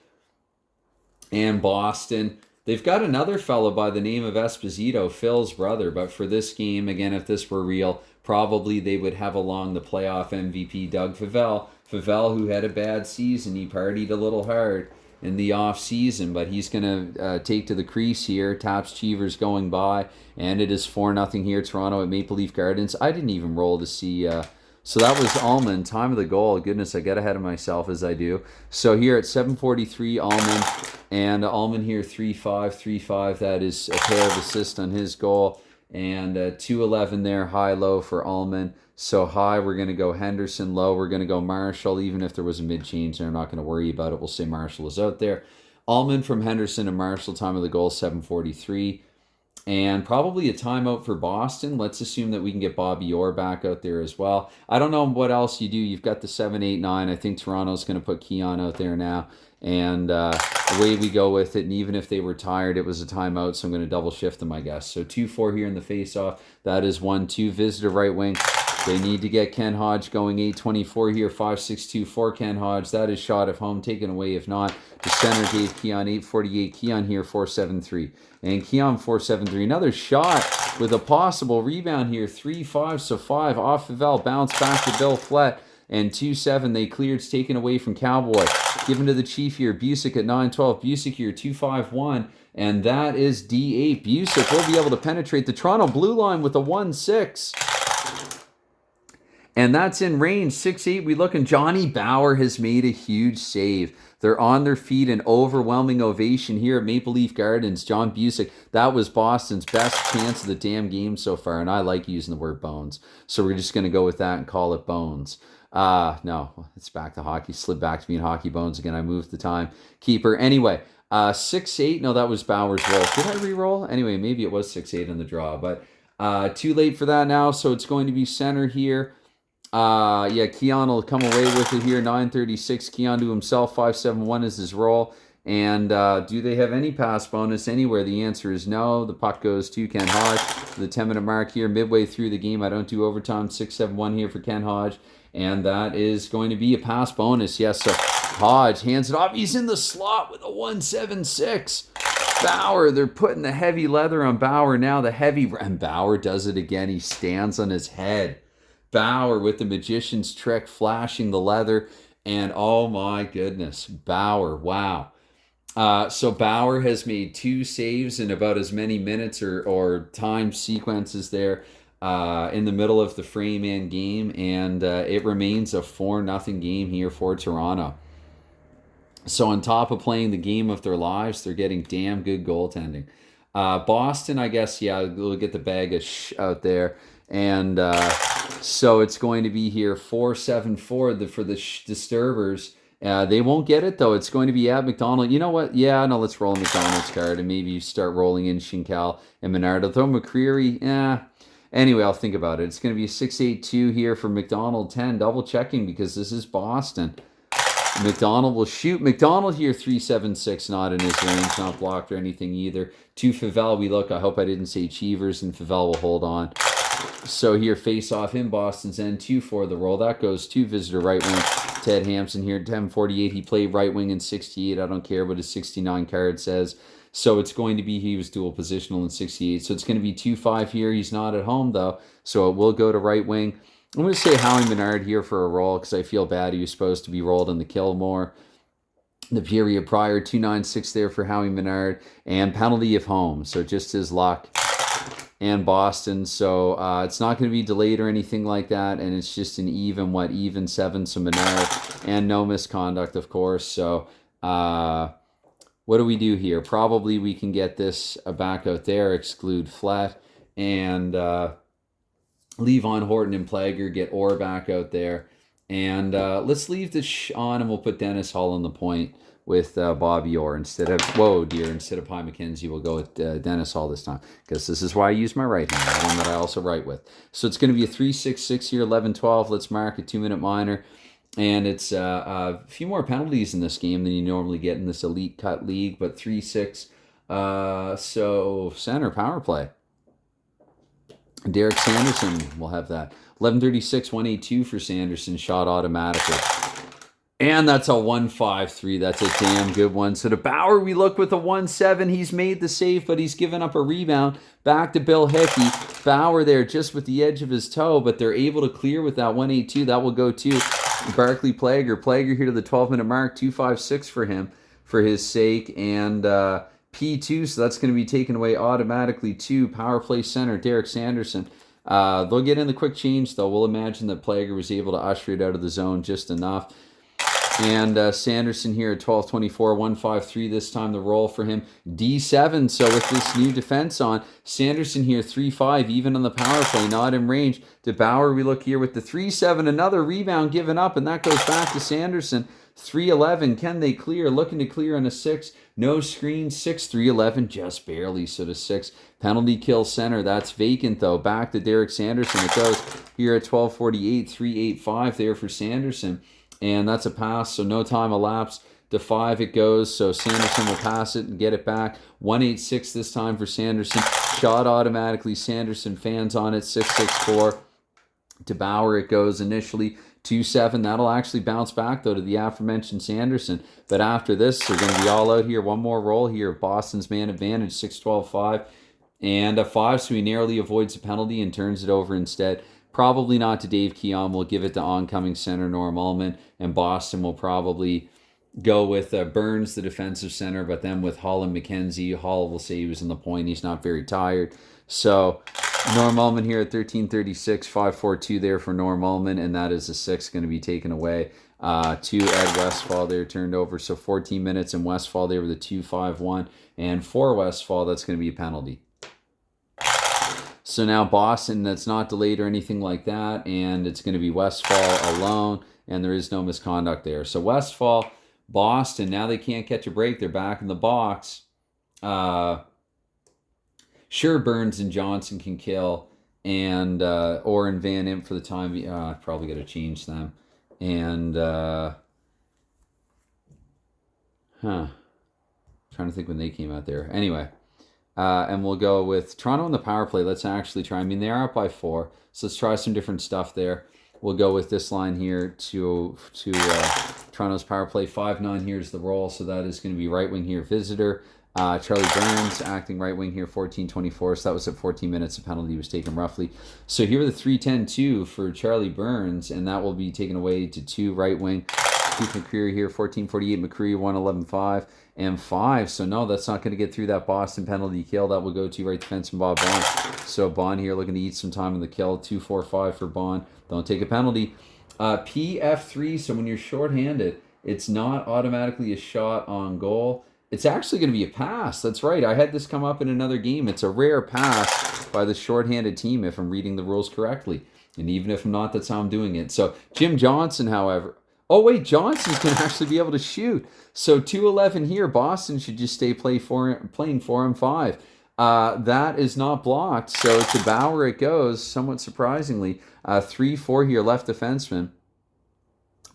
And Boston, they've got another fellow by the name of Esposito, Phil's brother. But for this game, again, if this were real, probably they would have along the playoff MVP, Doug Favell. Favell, who had a bad season, he partied a little hard in the off season, but he's going to take to the crease here. Taps Cheevers going by, and it is 4-0 here, Toronto at Maple Leaf Gardens. I didn't even roll to see. So that was Allman, time of the goal. Goodness, I get ahead of myself as I do. So here at 7:43, Allman, and Allman here 3-5. That is a pair of assists on his goal, and 2-11 there, high-low for Allman. So high, we're going to go Henderson. Low, we're going to go Marshall. Even if there was a mid-change there, I'm not going to worry about it. We'll say Marshall is out there. Allman from Henderson and Marshall, time of the goal, 7:43. And probably a timeout for Boston. Let's assume that we can get Bobby Orr back out there as well. I don't know what else you do. You've got the 7-8-9. I think Toronto's going to put Keon out there now. And away we go with it. And even if they were tired, it was a timeout, so I'm going to double shift them, I guess. So 2-4 here in the face-off. That is 1-2. Visitor right wing. They need to get Ken Hodge going. 8:24 here. 5-6-2 for Ken Hodge. That is shot if home. Taken away if not. The center gave Keon 8:48. Keon here 4-7-3. And Keon 4-7-3. Another shot with a possible rebound here. 3-5. So 5 off Favell. Bounce back to Bill Flett. And 2-7. They cleared. It's taken away from Cowboy. Given to the Chief here. Busick at 9-12. Busick here 2-5-1. And that is D8. Busick will be able to penetrate the Toronto blue line with a 1-6. And that's in range. 6-8. We look, and Johnny Bauer has made a huge save. They're on their feet. An overwhelming ovation here at Maple Leaf Gardens. John Busick, that was Boston's best chance of the damn game so far. And I like using the word bones. So we're just going to go with that and call it bones. No, it's back to hockey. Slid back to being hockey bones again. I moved the time keeper. Anyway, 6-8. No, that was Bauer's roll. Did I re-roll? Anyway, maybe it was 6-8 on the draw. But too late for that now. So it's going to be center here. Yeah, Keon will come away with it here. 9:36. Keon to himself. 5-7-1 is his roll. And do they have any pass bonus anywhere? The answer is no. The puck goes to Ken Hodge. The 10-minute mark here, midway through the game. I don't do overtime. 6-7-1 here for Ken Hodge. And that is going to be a pass bonus. Yes, so Hodge hands it off. He's in the slot with a 1-7-6. Bauer, they're putting the heavy leather on Bauer now. And Bauer does it again. He stands on his head. Bauer with the magician's trick, flashing the leather. And oh my goodness, Bauer, wow. So Bauer has made 2 saves in about as many minutes or time sequences there in the middle of the frame and game. And it remains a 4-0 game here for Toronto. So on top of playing the game of their lives, they're getting damn good goaltending. Boston, I guess, yeah, we'll get the bag of out there. And so it's going to be here 4-7-4 for the Disturbers. They won't get it, though. It's going to be at McDonald. You know what? Yeah, no, let's roll McDonald's card. And maybe you start rolling in Shinkel and Menard. Although McCreary, Anyway, I'll think about it. It's going to be a 6-8-2 here for McDonald 10. Double checking because this is Boston. McDonald will shoot. McDonald here 3-7-6, not in his range, not blocked or anything either. To Favell, we look. I hope I didn't say Cheevers, and Favell will hold on. So here, face off in Boston's end, 2-4 the roll. That goes to visitor right wing, Ted Hampson here, 10-48. He played right wing in 68. I don't care what his 69 card says. So it's going to be, he was dual positional in 68. So it's going to be 2-5 here. He's not at home, though. So it will go to right wing. I'm going to say Howie Menard here for a roll because I feel bad. He was supposed to be rolled in the kill more. The period prior, 2-9-6 there for Howie Menard. And penalty of home. So just his luck. And Boston. So it's not going to be delayed or anything like that. And it's just an even 7. So Menard. And no misconduct, of course. So what do we do here? Probably we can get this back out there. Exclude Flat. And leave on Horton and Plager, get Orr back out there. And let's leave this on, and we'll put Dennis Hull on the point with Bobby Orr instead of, instead of Pi McKenzie, we'll go with Dennis Hull this time. Because this is why I use my right hand, the one that I also write with. So it's going to be a 3-6-6 here, 11-12. Let's mark a 2-minute minor. And it's a few more penalties in this game than you normally get in this Elite Cut League, but 3-6. So center power play. Derek Sanderson will have that. 11:36, 182 for Sanderson, shot automatically. And that's a 1-5-3. That's a damn good one. So to Bauer, we look with a 1-7. He's made the save, but he's given up a rebound. Back to Bill Hickey. Bauer there just with the edge of his toe, but they're able to clear with that 1-8-2. That will go to Barclay Plager. Plager here to the 12-minute mark. 2-5-6 for him, for his sake. And P2, so that's going to be taken away automatically to power play center, Derek Sanderson. They'll get in the quick change, though. We'll imagine that Plager was able to usher it out of the zone just enough. And Sanderson here at 12-24, 1-5-3 this time, the roll for him. D7, so with this new defense on, Sanderson here 3-5, even on the power play, not in range. To Bauer, we look here with the 3-7, another rebound given up, and that goes back to Sanderson. 3-11, can they clear? Looking to clear on a 6. No screen, 6-3-11, just barely. So to 6, penalty kill center. That's vacant, though. Back to Derek Sanderson. It goes here at 12:48, 3-8-5 there for Sanderson. And that's a pass, so no time elapsed. To 5 it goes, so Sanderson will pass it and get it back. 1-8-6 this time for Sanderson. Shot automatically. Sanderson fans on it, 6-6-4. To Bauer it goes initially. 2-7. That'll actually bounce back, though, to the aforementioned Sanderson. But after this, they're going to be all out here. One more roll here. Boston's man advantage, 6-12-5. And a 5, so he narrowly avoids a penalty and turns it over instead. Probably not to Dave Keon. We'll give it to oncoming center Norm Ullman. And Boston will probably go with Burns, the defensive center, but then with Hull and McKenzie. Hull will say he was in the point. He's not very tired. So Norm Ullman here at 13:36, 5-4-2 there for Norm Ullman, and that is a 6 going to be taken away to Ed Westfall there, turned over. So 14 minutes, and Westfall there with a 2-5-1. And for Westfall, that's going to be a penalty. So now Boston, that's not delayed or anything like that, and it's going to be Westfall alone, and there is no misconduct there. So Westfall, Boston, now they can't catch a break. They're back in the box. Sure, Burns and Johnson can kill, and Orr and Van Imp for the time. Probably got to change them. And trying to think when they came out there. Anyway. And we'll go with Toronto on the power play. Let's actually try. I mean, they are up by 4, so let's try some different stuff there. We'll go with this line here to Toronto's power play. 5-9 here's the roll, so that is going to be right wing here, visitor. Charlie Burns acting right wing here, 14-24. So that was at 14 minutes. The penalty was taken roughly. So here are the 3-10-2 for Charlie Burns, and that will be taken away to 2 right wing. Keith McCreary here, 14-48. McCreary 1-11-5 and 5. So no, that's not going to get through that Boston penalty kill. That will go to right defenseman Bob Bond. So Bond here looking to eat some time in the kill. 2-4-5 for Bond. Don't take a penalty. PF3. So when you're shorthanded It's not automatically a shot on goal. It's actually going to be a pass. That's right. I had this come up in another game. It's a rare pass by the shorthanded team if I'm reading the rules correctly. And even if I'm not, that's how I'm doing it. So Jim Johnson, however. Oh, wait, Johnson's going to actually be able to shoot. So 2-11 here. Boston should just stay playing 4-5. That is not blocked. So to Bauer it goes, somewhat surprisingly. 3-4 here, left defenseman.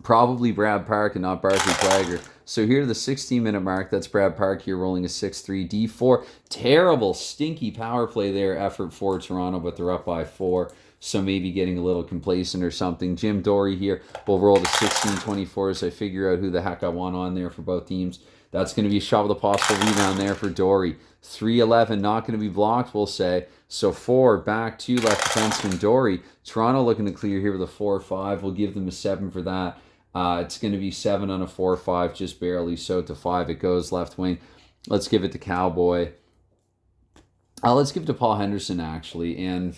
Probably Brad Park and not Barclay Plager. So here to the 16-minute mark, that's Brad Park here rolling a 6-3 D4. Terrible, stinky power play there effort for Toronto, but they're up by 4. So maybe getting a little complacent or something. Jim Dory here will roll to 16-24 as I figure out who the heck I want on there for both teams. That's going to be a shot with a possible rebound there for Dory. 3-11, not going to be blocked, we'll say. So 4 back to left defenseman Dory. Toronto looking to clear here with a 4-5. We'll give them a 7 for that. It's going to be 7 on a 4-5, just barely. So to 5 it goes left wing. Let's give it to Cowboy. Let's give it to Paul Henderson, actually. And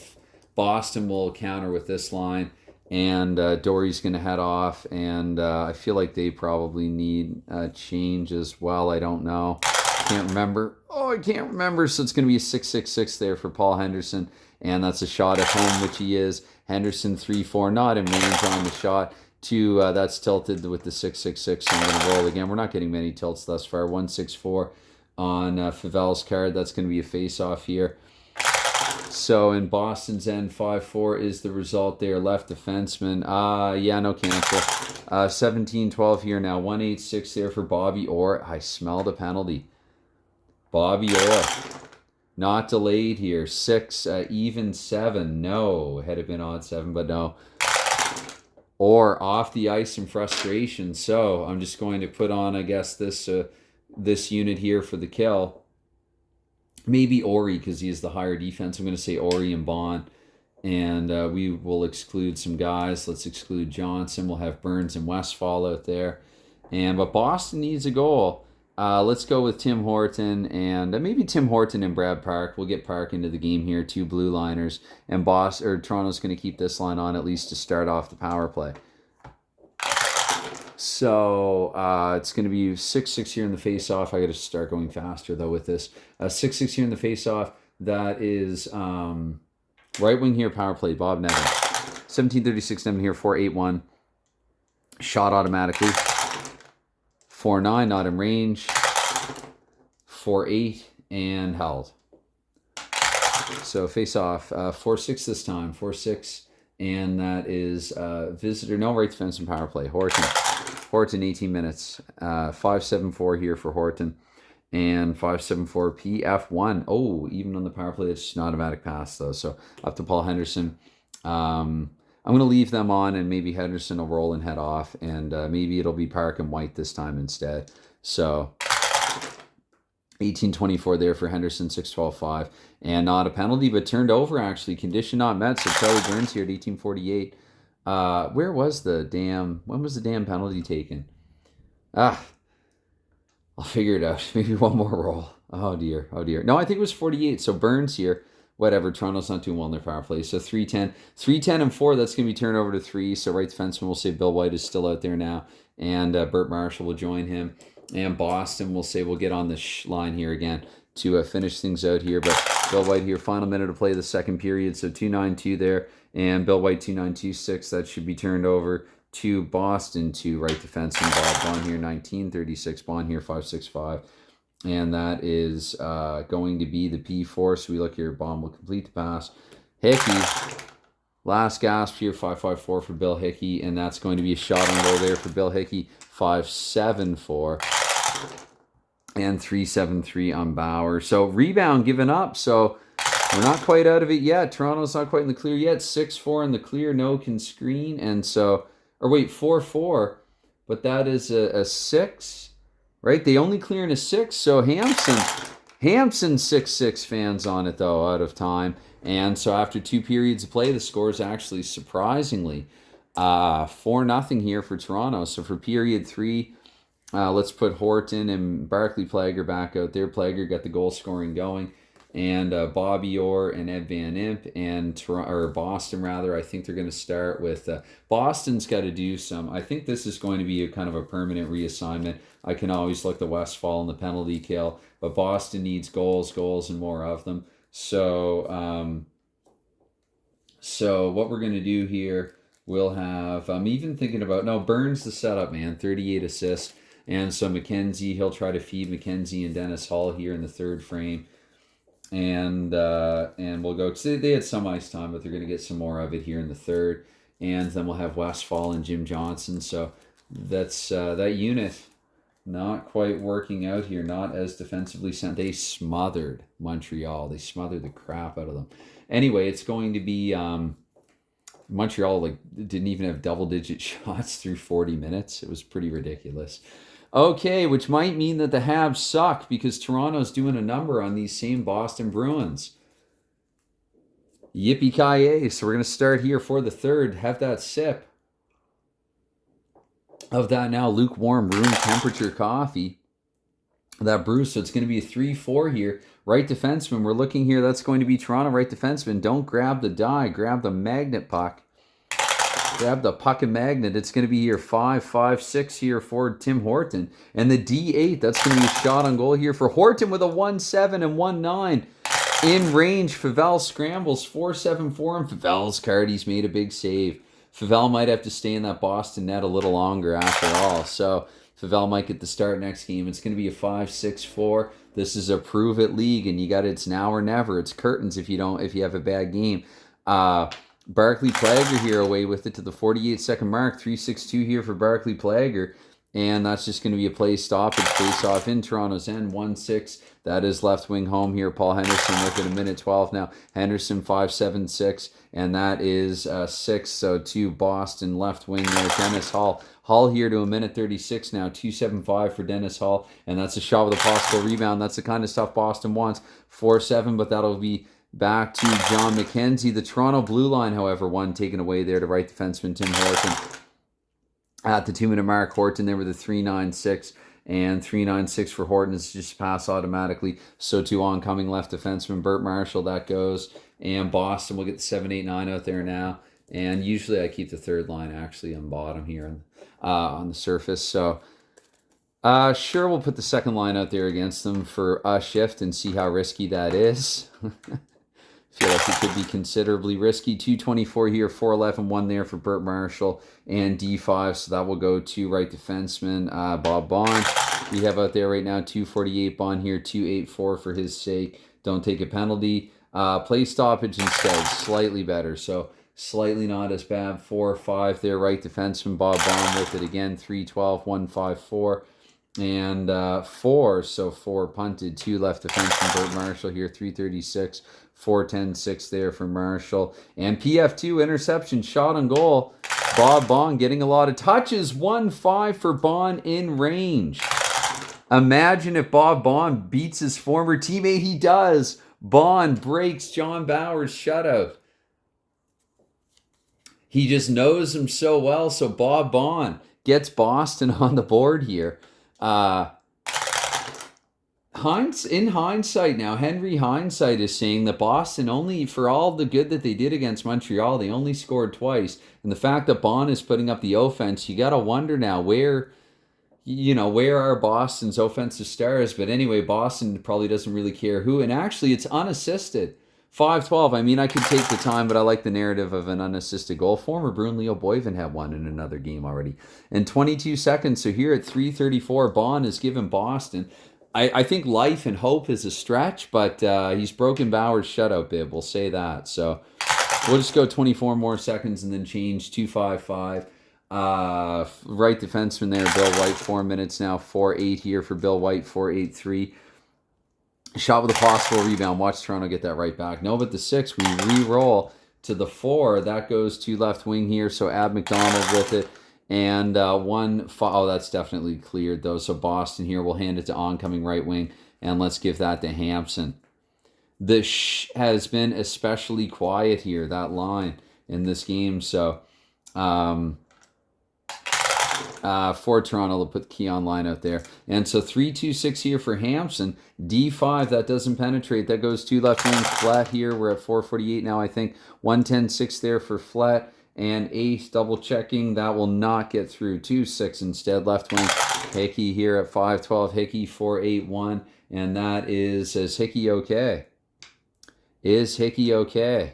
Boston will counter with this line. And Dory's going to head off. And I feel like they probably need a change as well. I don't know. Can't remember. Oh, I can't remember. So it's going to be a 6-6-6 there for Paul Henderson. And that's a shot at home, which he is. Henderson 3-4, not in range on the shot. 2, that's tilted with the 6-6-6. So I'm going to roll again. We're not getting many tilts thus far. 1-6-4 on Favel's card. That's going to be a face-off here. So in Boston's end, 5-4 is the result there. Left defenseman. Yeah, no cancel. 17-12 here now. 1-8-6 there for Bobby Orr. I smelled a penalty. Bobby Orr. Not delayed here. 6, even 7. No. Had it been odd 7, but no. Or off the ice in frustration. So I'm just going to put on, I guess, this unit here for the kill. Maybe Ori, because he has the higher defense. I'm going to say Ori and Bond. And we will exclude some guys. Let's exclude Johnson. We'll have Burns and Westfall out there. But Boston needs a goal. Let's go with Tim Horton. And maybe Tim Horton and Brad Park. We'll get Park into the game here. 2 blue liners. And Toronto's going to keep this line on at least to start off the power play. So it's going to be 6-6 here in the face-off. I got to start going faster, though, with this. 6-6 here in the face-off. That is right wing here, power play, Bob Nevin. 17:36 Nevin here, 4-8-1. Shot automatically. 4-9, not in range. 4-8, and held. So face-off, 4-6 this time. 4-6, and that is visitor. No, right defense and power play. Horton, 18 minutes. 5-7-4 here for Horton. And 5-7-4 PF1. Oh, even on the power play, it's an automatic pass, though. So up to Paul Henderson. I'm going to leave them on, and maybe Henderson will roll and head off. And maybe it'll be Park and White this time instead. So 18-24 there for Henderson, 6-12-5. And not a penalty, but turned over, actually. Condition not met, so Charlie Burns here at 18-48. When was the damn penalty taken? I'll figure it out. Maybe one more roll. Oh dear. No, I think it was 48. So Burns here. Whatever. Toronto's not doing well in their power play. So 3-10. 3-10 and 4. That's going to be turned over to 3. So right defenseman will say Bill White is still out there now. And Bert Marshall will join him. And Boston will say we'll get on the line here again to finish things out here. But Bill White here. Final minute to play the second period. So 2-9-2 there. And Bill White 2-9-2-6. That should be turned over to Boston to right defenseman Bob Bond here 19-36. Bond here 5-6-5. And that is going to be the P4. So we look here. Bond will complete the pass. Hickey. Last gasp here. 5-5-4 for Bill Hickey. And that's going to be a shot on goal there for Bill Hickey. 5-7-4. And 3-7-3 on Bauer. So rebound given up. So we're not quite out of it yet. Toronto's not quite in the clear yet. 6-4 in the clear. No can screen. And so, or wait, 4-4. But that is a 6. Right? They only clear in a 6. So Hampson 6-6 fans on it, though, out of time. And so after 2 periods of play, the score is actually surprisingly 4-0 here for Toronto. So for period 3, let's put Horton and Barclay Plager back out there. Plager got the goal scoring going. and Bobby Orr and Ed Van Imp, and or Boston rather. I think they're going to start with Boston's got to do some. I think this is going to be a kind of a permanent reassignment. I can always look the Westfall and the penalty kill, but Boston needs goals, and more of them. So so what we're going to do here, we'll have, I'm even thinking about, no, Burns the setup, man, 38 assists. And so McKenzie, he'll try to feed McKenzie and Dennis Hall here in the third frame. And we'll go, because they had some ice time, but they're going to get some more of it here in the third. And then we'll have Westfall and Jim Johnson. So that's that unit not quite working out here, not as defensively sound. They smothered Montreal. They smothered the crap out of them. Anyway, it's going to be Montreal like didn't even have double-digit shots through 40 minutes. It was pretty ridiculous. Okay, which might mean that the Habs suck because Toronto's doing a number on these same Boston Bruins. Yippee-ki-yay. So we're going to start here for the third. Have that sip of that now lukewarm room temperature coffee. That brew. So it's going to be a 3-4 here. Right defenseman. We're looking here. That's going to be Toronto right defenseman. Don't grab the die. Grab the magnet puck. Grab the puck and magnet. It's going to be here 5-5-6 here for Tim Horton. And the D8, that's going to be a shot on goal here for Horton with a 1-7 and 1-9. In range, Favel scrambles 4-7 for him. Favel's card, he's made a big save. Favel might have to stay in that Boston net a little longer after all. So Favel might get the start next game. It's going to be a 5-6-4. This is a prove it league, and you got it's now or never. It's curtains if you have a bad game. Barclay Plager here away with it to the 48-second mark. 3-6-2 here for Barclay Plager. And that's just going to be a play stoppage face-off in Toronto's end. 1-6. That is left wing home here. Paul Henderson with it a minute 12 now. Henderson 5-7-6. And that is 6. So to Boston left wing there. Dennis Hall. Hall here to a minute 36 now. 2-7-5 for Dennis Hall. And that's a shot with a possible rebound. That's the kind of stuff Boston wants. 4-7, but that'll be back to John McKenzie. The Toronto blue line, however, one taken away there to right defenseman Tim Horton. At the 2-minute mark, Horton there with a 3-9-6, and 3-9-6 for Horton is just pass automatically. So to oncoming left defenseman Burt Marshall, that goes. And Boston will get the 7-8-9 out there now. And usually I keep the third line actually on bottom here on the surface. So sure, we'll put the second line out there against them for a shift and see how risky that is. Feel like it could be considerably risky. 224 here, 411, 1 there for Burt Marshall and D5. So that will go to right defenseman Bob Bond. We have out there right now 248 Bond here, 284 for his sake. Don't take a penalty. Play stoppage instead, slightly better. So slightly not as bad. 4-5 there, right defenseman Bob Bond with it again. 312, 154. And 4, so 4 punted. 2 left defenseman Burt Marshall here, 336. 4-10-6 there for Marshall. And PF2 interception, shot on goal. Bob Bond getting a lot of touches. 1-5 for Bond in range. Imagine if Bob Bond beats his former teammate. He does. Bond breaks John Bauer's shutout. He just knows him so well. So Bob Bond gets Boston on the board here. In hindsight now, Henry Hindsight is saying that Boston only, for all the good that they did against Montreal, they only scored twice. And the fact that Bond is putting up the offense, you got to wonder now where are Boston's offensive stars? But anyway, Boston probably doesn't really care who. And actually, it's unassisted. 5-12. I mean, I could take the time, but I like the narrative of an unassisted goal. Former Bruin Leo Boyven had one in another game already. And 22 seconds. So here at 3:34, Bond has given Boston, I think life and hope is a stretch, but he's broken Bauer's shutout bib. We'll say that. So we'll just go 24 more seconds and then change 2-5-5. Right defenseman there, Bill White, 4 minutes now. 4-8 here for Bill White, 4-8-3. Shot with a possible rebound. Watch Toronto get that right back. No, but the 6, we re-roll to the 4. That goes to left wing here, so Ab McDonald with it. And that's definitely cleared, though. So Boston here will hand it to oncoming right wing. And let's give that to Hampson. The has been especially quiet here, that line, in this game. So, For Toronto, they'll put the Keon line out there. And so 3-2-6 here for Hampson. D5, that doesn't penetrate. That goes to left wing flat here. We're at 448 now, I think. 110-6 there for flat. And ace, double checking. That will not get through. 2-6 instead. Left wing. Hickey here at 512. Hickey 481. And that is Hickey okay? Is Hickey okay?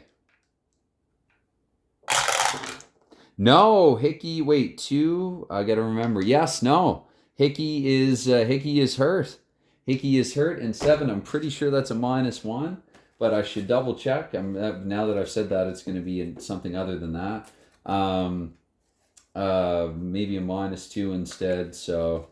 No, Hickey, wait, 2, I gotta remember. Yes, no. Hickey is hurt. Hickey is hurt, and 7, I'm pretty sure that's a -1, but I should double check. Now that I've said that, it's going to be something other than that. Maybe a -2 instead, so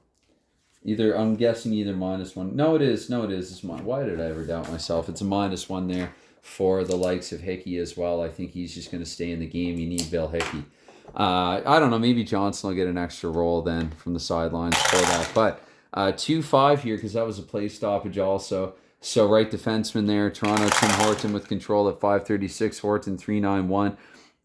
I'm guessing either -1. No, it is. It's why did I ever doubt myself? It's a -1 there for the likes of Hickey as well. I think he's just going to stay in the game. You need Bill Hickey. I don't know. Maybe Johnson will get an extra roll then from the sidelines for that. But 2-5 here because that was a play stoppage also. So right defenseman there. Toronto, Tim Horton with control at 536. Horton 391.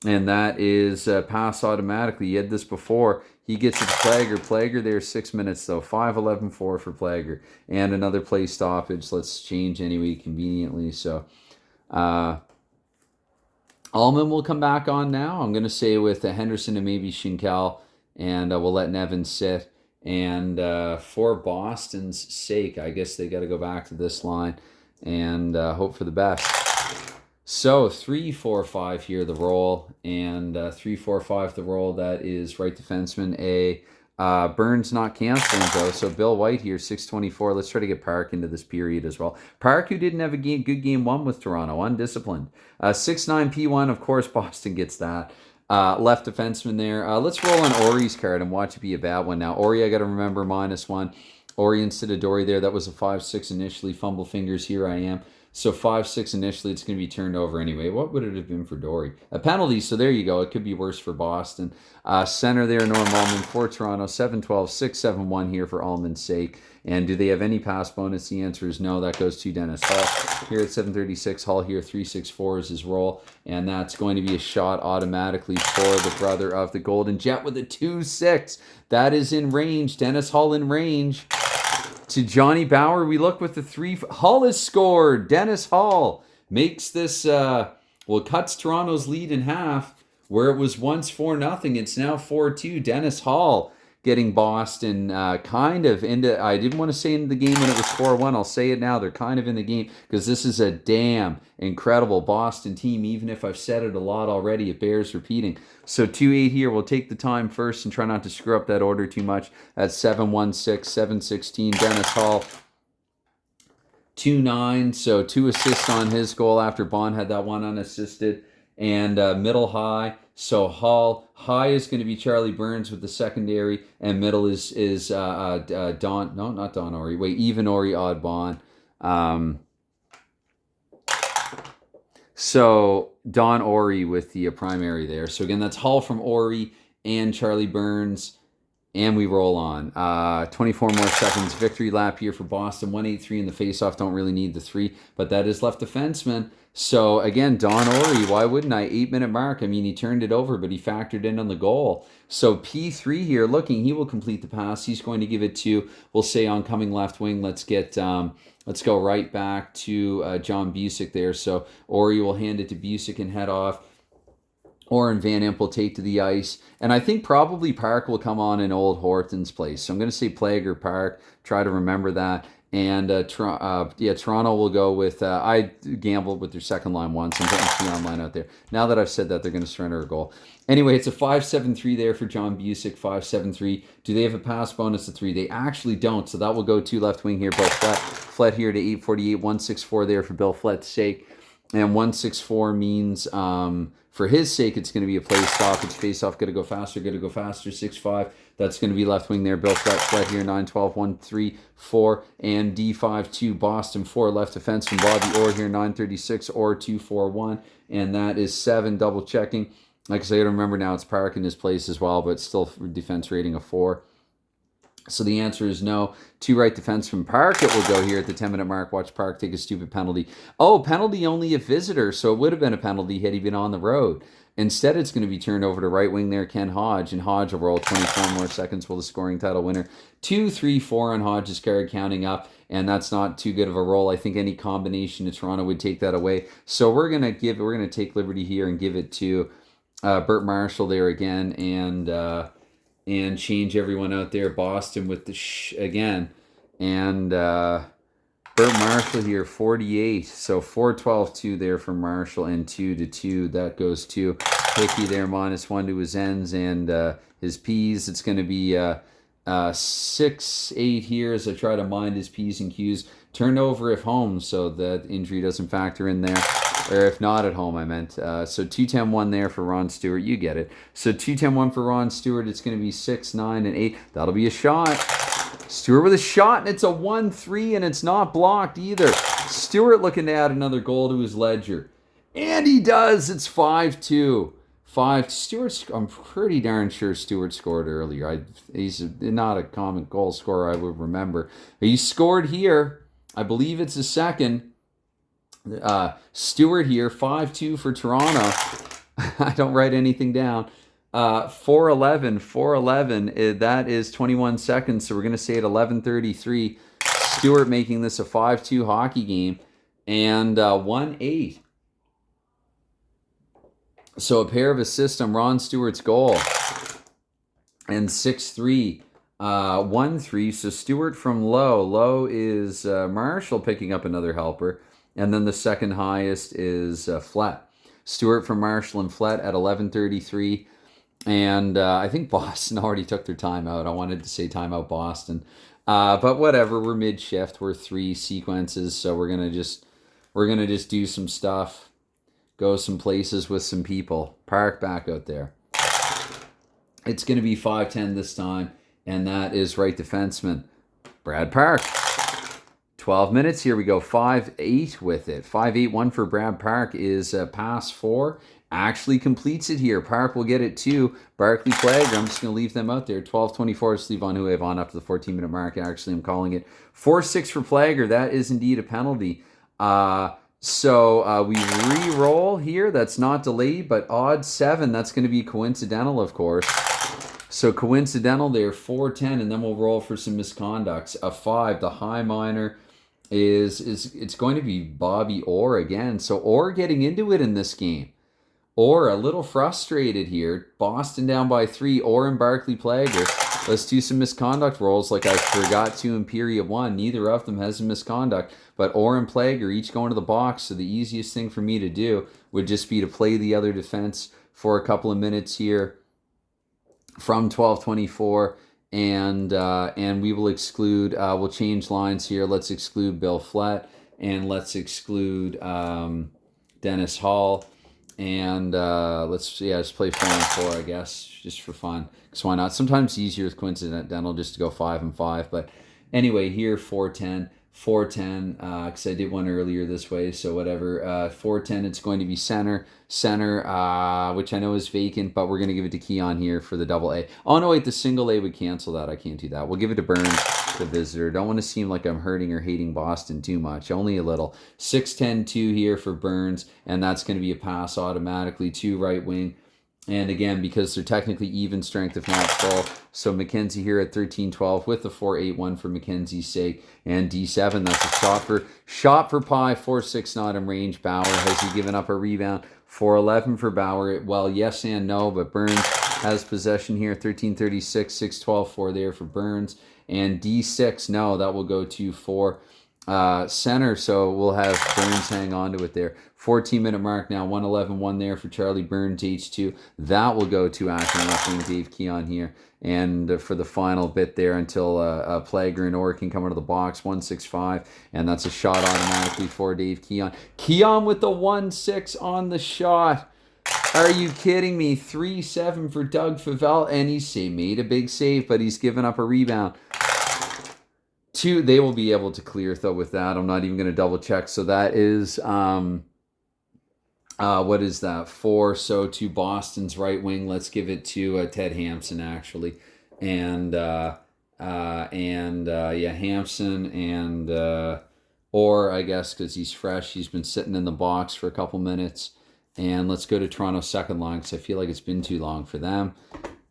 And that is pass automatically. You had this before. He gets it to Plager. Plager there 6 minutes though. 5-11-4 for Plager. And another play stoppage. Let's change anyway conveniently. So Allman will come back on now. I'm going to say with Henderson and maybe Schinkel. And we'll let Nevin sit. And for Boston's sake, I guess they got to go back to this line and hope for the best. So 3-4-5 here, the roll. And 3-4-5 the roll. That is right defenseman A. Burns not canceling though. So Bill White here, 624. Let's try to get Park into this period as well. Park, who didn't have a good game one with Toronto, undisciplined. 6-9 P1, of course, Boston gets that. Left defenseman there. Let's roll on Ori's card and watch it be a bad one now. Ori, I got to remember, -1. Ori instead of Dory there. That was a 5-6 initially. Fumble fingers. Here I am. So 5-6 initially. It's going to be turned over anyway. What would it have been for Dory? A penalty. So there you go. It could be worse for Boston. Center there, Norm Allman for Toronto. 7-12, 6-7-1 here for Allman's sake. And do they have any pass bonus? The answer is no. That goes to Dennis Hall. Here at 736, Hall here, 364 is his roll. And that's going to be a shot automatically for the brother of the Golden Jet with a 2-6. That is in range. Dennis Hall in range. To Johnny Bauer, we look with the 3. Hall has scored. Dennis Hall makes this, cuts Toronto's lead in half. Where it was once 4-0, it's now 4-2. Dennis Hall getting Boston kind of into, I didn't want to say into the game when it was 4-1. I'll say it now. They're kind of in the game because this is a damn incredible Boston team. Even if I've said it a lot already, it bears repeating. So 2-8 here. We'll take the time first and try not to screw up that order too much. That's 7-1-6, 7-16. Dennis Hall. 2-9. So 2 assists on his goal after Bond had that one unassisted. And middle high. So high is going to be Charlie Burns with the secondary, and middle is Don. No, not Don Ori. Wait, even Ori, odd Bond. So Don Ori with the primary there. So again, that's Hall from Ori and Charlie Burns. And we roll on. 24 more seconds. Victory lap here for Boston. 1-8-3 in the faceoff. Don't really need the 3. But that is left defenseman. So, again, Don Ori, why wouldn't I? 8-minute mark. I mean, he turned it over, but he factored in on the goal. So, P3 here, looking, he will complete the pass. He's going to give it to, we'll say, oncoming left wing. Let's go right back to John Busick there. So, Ori will hand it to Busick and head off. Oren Van Imp will take to the ice. And I think probably Park will come on in old Horton's place. So I'm going to say Plager Park. Try to remember that. And Toronto will go with, I gambled with their second line once. I'm putting Keon line out there. Now that I've said that, they're going to surrender a goal. Anyway, it's a 5-7-3 there for John Busick, 5-7-3. Do they have a pass bonus of 3? They actually don't. So that will go to left wing here. Bill Flett here to 848, 164 there for Bill Flett's sake. And 164 means for his sake, it's going to be a play stoppage. Face-off, got to go faster, 6-5. That's going to be left wing there. Bill Flett here, 9-12, 1-3-4. And D5-2, Boston 4. Left defenseman Bobby Orr here, 9-36, Orr 2-4-1. And that is 7, double checking. Like I say, I don't remember now, it's Park in his place as well, but still defense rating of 4. So the answer is no. 2 right defense from Park. It will go here at the 10-minute mark. Watch Park take a stupid penalty. Oh, penalty only a visitor, so it would have been a penalty had he been on the road. Instead, it's going to be turned over to right wing there, Ken Hodge, and Hodge will roll 24 more seconds will the scoring title winner. 2, 3, 4 on Hodge's card counting up, and that's not too good of a roll. I think any combination of Toronto would take that away. So we're going to take liberty here and give it to Bert Marshall there again, and change everyone out there. Boston with the again. And Bert Marshall here, 48. So 4-12-2 there for Marshall, and 2-2. That goes to Hickey there, -1 to his ends and his P's. It's going to be 6-8 here as I try to mind his P's and Q's. Turned over if home, so that injury doesn't factor in there. Or if not at home, I meant. So 2-10-1 there for Ron Stewart. You get it. So 2-10-1 for Ron Stewart. It's going to be 6, 9, and 8. That'll be a shot. Stewart with a shot, and it's a 1-3, and it's not blocked either. Stewart looking to add another goal to his ledger. And he does. It's 5-2. Stewart, I'm pretty darn sure Stewart scored earlier. He's not a common goal scorer I would remember. He scored here. I believe it's a second. Stewart here, 5-2 for Toronto. I don't write anything down. 4-11. That is 21 seconds. So we're going to say at 11:33. Stewart making this a 5-2 hockey game. And 1-8. So a pair of assists on Ron Stewart's goal. And 6-3. 1-3. So Stewart from low. Low is Marshall picking up another helper. And then the second highest is Flett. Stewart from Marshall and Flett at 11:33. And I think Boston already took their timeout. I wanted to say timeout Boston. But whatever, we're mid-shift. We're 3 sequences, so we're gonna just do some stuff. Go some places with some people. Park back out there. It's gonna be 5-10 this time, and that is right defenseman Brad Park. 12 minutes. Here we go. 5-8 with it. 5-8-1 for Brad Park is pass 4. Actually completes it here. Park will get it to Barclay Plager. I'm just going to leave them out there. 12-24 to Steve Van Huev on up to the 14-minute mark. Actually, I'm calling it 4-6 for Plager. That is indeed a penalty. So we re-roll here. That's not delayed, but odd 7. That's going to be coincidental, of course. So coincidental there, 4-10, and then we'll roll for some misconducts. A 5, the high minor is it's going to be Bobby Orr again. So Orr getting into it in this game. Orr a little frustrated here. Boston down by 3. Orr and Barclay Plager. Let's do some misconduct rolls like I forgot to in period 1. Neither of them has a misconduct. But Orr and Plager each going to the box. So the easiest thing for me to do would just be to play the other defense for a couple of minutes here from 12:24. And we will exclude, we'll change lines here. Let's exclude Bill Flett, and let's exclude Dennis Hall. And let's play 4-4, I guess, just for fun. Because why not? Sometimes it's easier with coincidental just to go 5-5. But anyway, here 4-10. 4-10, because I did one earlier this way, so whatever. 4-10, it's going to be center, which I know is vacant, but we're going to give it to Keon here for the double A. Oh, no, wait, the single A would cancel that. I can't do that. We'll give it to Burns, the visitor. Don't want to seem like I'm hurting or hating Boston too much. Only a little. 6-10-2 here for Burns, and that's going to be a pass automatically to right wing. And again, because they're technically even strength, if not full. So McKenzie here at 13-12 with the 4-8-1 for McKenzie's sake. And D7, that's a shot for Pie. 4-6 not in range. Bauer, has he given up a rebound? 4-11 for Bauer. Well, yes and no, but Burns has possession here. 13-36, 6-12, 4 there for Burns. And D6, no, that will go to 4 center, so we'll have Burns hang on to it there. 14-minute mark now, 1-11-1 there for Charlie Burns, H2. That will go to acting left wing Dave Keon here. And for the final bit there until Plager and Orr can come out of the box, 1-6-5. And that's a shot automatically for Dave Keon. Keon with the 1-6 on the shot. Are you kidding me? 3-7 for Doug Favell. And he's made a big save, but he's given up a rebound. 2, they will be able to clear though with that. I'm not even going to double check. So that is, what is that? 4. So to Boston's right wing, let's give it to Ted Hampson actually. And Yeah, Hampson and or I guess because he's fresh, he's been sitting in the box for a couple minutes. And let's go to Toronto's second line because I feel like it's been too long for them.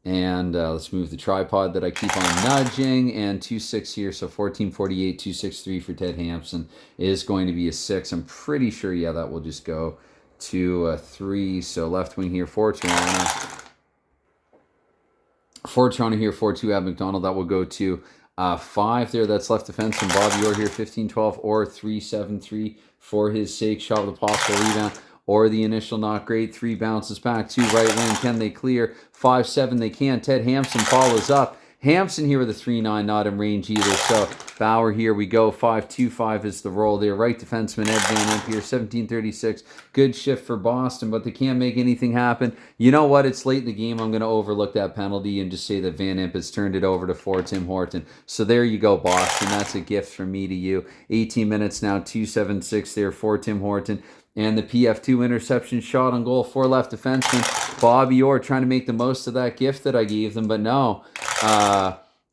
And let's move the tripod that I keep on nudging. And 2-6 here, so 1448, 263 for Ted Hampson is going to be a 6. I'm pretty sure, yeah, that will just go to a 3. So left wing here for Toronto. For Toronto here, 4-2 at McDonald. That will go to 5 there. That's left defense. And Bobby Orr here, 15-12 or 3-7-3 for his sake. Shot with a possible rebound. Or the initial not great. 3 bounces back to right wing. Can they clear? 5-7 they can. Ted Hampson follows up. Hampson here with a 3-9, not in range either. So Bauer here we go. 5-2-5 is the roll there. Right defenseman Ed Van Impe here, 17-36. Good shift for Boston, but they can't make anything happen. You know what? It's late in the game. I'm going to overlook that penalty and just say that Van Impe has turned it over for Tim Horton. So there you go, Boston. That's a gift from me to you. 18 minutes now, 2-7-6 there for Tim Horton. And the PF2 interception shot on goal for left defenseman Bobby Orr trying to make the most of that gift that I gave them. But no,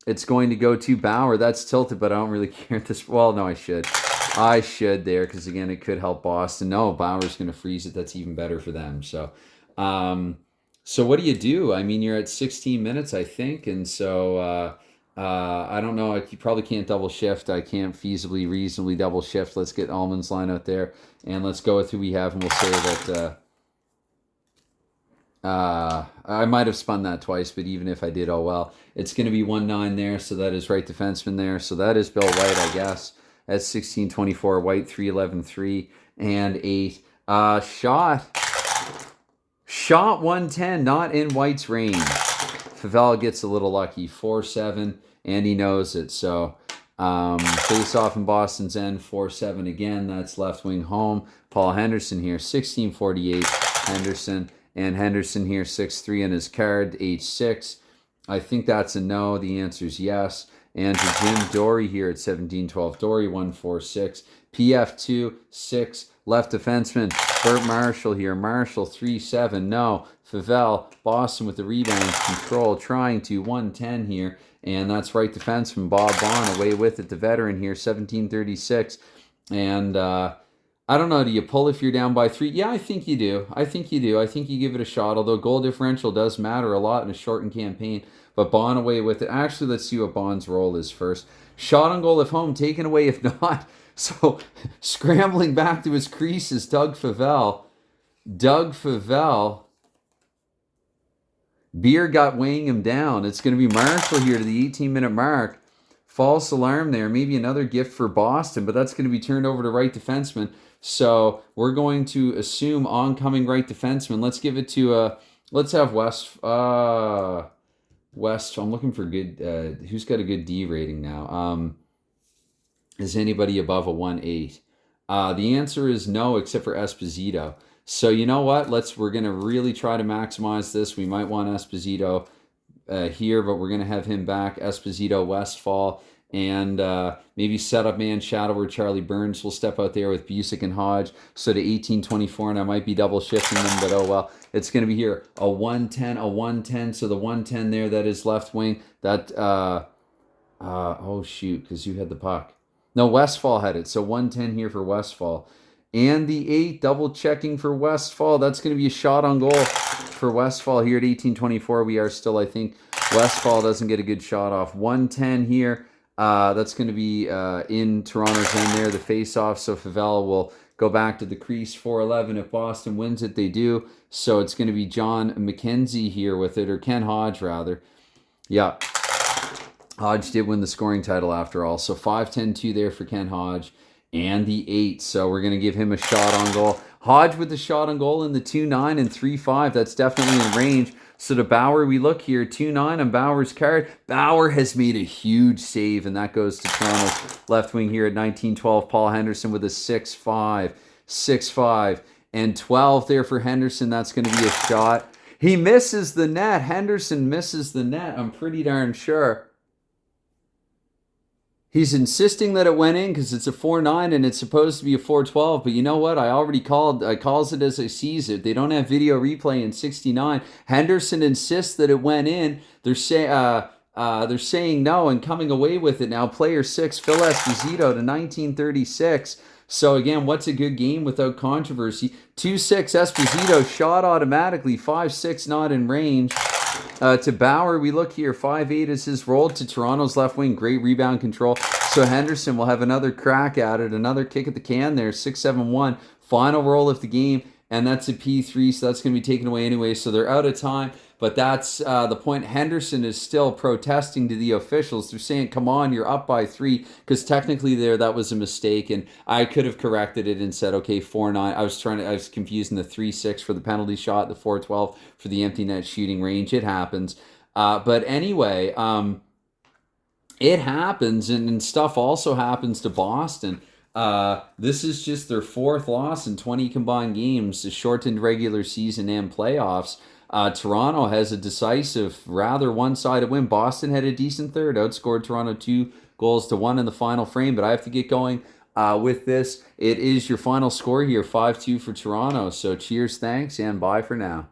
it's going to go to Bauer. That's tilted, but I don't really care at this. Well, no, I should. I should there because, again, it could help Boston. No, Bauer's going to freeze it. That's even better for them. So what do you do? I mean, you're at 16 minutes, I think. And so I don't know. You probably can't double shift. I can't feasibly, reasonably double shift. Let's get Allman's line out there. And let's go with who we have, and we'll say that I might have spun that twice, but even if I did, oh well. It's going to be 1-9 there, so that is right defenseman there. So that is Bill White, I guess. That's 16-24. White, 3-11-3, and 8. Shot 110, not in White's range. Favela gets a little lucky. 4-7, and he knows it, so... face off in Boston's end, 4-7 again. That's left wing home. Paul Henderson here, 16-48. Henderson. And Henderson here, 6-3 on his card, H6. I think that's a no. The answer is yes. And to Jim Dory here at 17-12. Dory, 1-4-6. PF2, 6. Left defenseman, Bert Marshall here. Marshall, 3-7. No. Favell, Boston with the rebound control, trying to 110 here. And that's right defenseman Bob Bond away with it. The veteran here, 17-36. And I don't know, do you pull if you're down by 3? Yeah, I think you do. I think you give it a shot, although goal differential does matter a lot in a shortened campaign. But Bond away with it. Actually, let's see what Bond's role is first. Shot on goal if home, taken away if not. So scrambling back to his crease is Doug Favell. Beer got weighing him down. It's going to be Marshall here to the 18-minute mark. False alarm there. Maybe another gift for Boston, but that's going to be turned over to right defenseman. So we're going to assume oncoming right defenseman. Let's give it to let's have West. West. I'm looking for good. Who's got a good D rating now? Is anybody above a 1.8? The answer is no, except for Esposito. So you know what? We're going to really try to maximize this. We might want Esposito here, but we're going to have him back. Esposito, Westfall, and maybe setup man shadow where Charlie Burns will step out there with Busick and Hodge. So to 18-24, and I might be double shifting them, but oh well. It's going to be here a 110. So the 110 there, that is left wing. That oh shoot, because you had the puck. No, Westfall had it. So 110 here for Westfall. And the 8, double checking for Westfall. That's going to be a shot on goal for Westfall here at 18-24. We are still, I think, Westfall doesn't get a good shot off. 110 here. That's going to be in Toronto's end there, the face-off. So Favela will go back to the crease. 4-11. If Boston wins it, they do. So it's going to be John McKenzie here with it, or Ken Hodge, rather. Yeah. Hodge did win the scoring title after all. So 5-10-2 there for Ken Hodge. And the 8. So we're going to give him a shot on goal. Hodge with the shot on goal in the 2-9 and 3-5. That's definitely in range. So to Bauer, we look here. 2-9 on Bauer's card. Bauer has made a huge save, and that goes to Toronto's left wing here at 19-12. Paul Henderson with a 6-5. 6-5. And 12 there for Henderson. That's going to be a shot. He misses the net. Henderson misses the net. I'm pretty darn sure. He's insisting that it went in because it's a 4-9 and it's supposed to be a 4-12. But you know what? I calls it as I sees it. They don't have video replay in 69. Henderson insists that it went in. They're saying They're saying no and coming away with it now. Player 6, Phil Esposito to 1936. So again, what's a good game without controversy? 2-6 Esposito shot automatically. 5-6 not in range. To Bauer, we look here. 5-8 is his roll to Toronto's left wing. Great rebound control. So Henderson will have another crack at it. Another kick at the can there. 6-7-1. Final roll of the game. And that's a P3, so that's going to be taken away anyway. So they're out of time. But that's the point. Henderson is still protesting to the officials. They're saying, come on, you're up by 3. Because technically there, that was a mistake. And I could have corrected it and said, okay, 4-9. I was confusing the 3-6 for the penalty shot, the 4-12 for the empty net shooting range. It happens. But anyway, it happens. And stuff also happens to Boston. This is just their 4th loss in 20 combined games, the shortened regular season and playoffs. Toronto has a decisive, rather one-sided win. Boston had a decent third, outscored Toronto 2-1 in the final frame, but I have to get going with this. It is your final score here, 5-2 for Toronto. So cheers, thanks, and bye for now.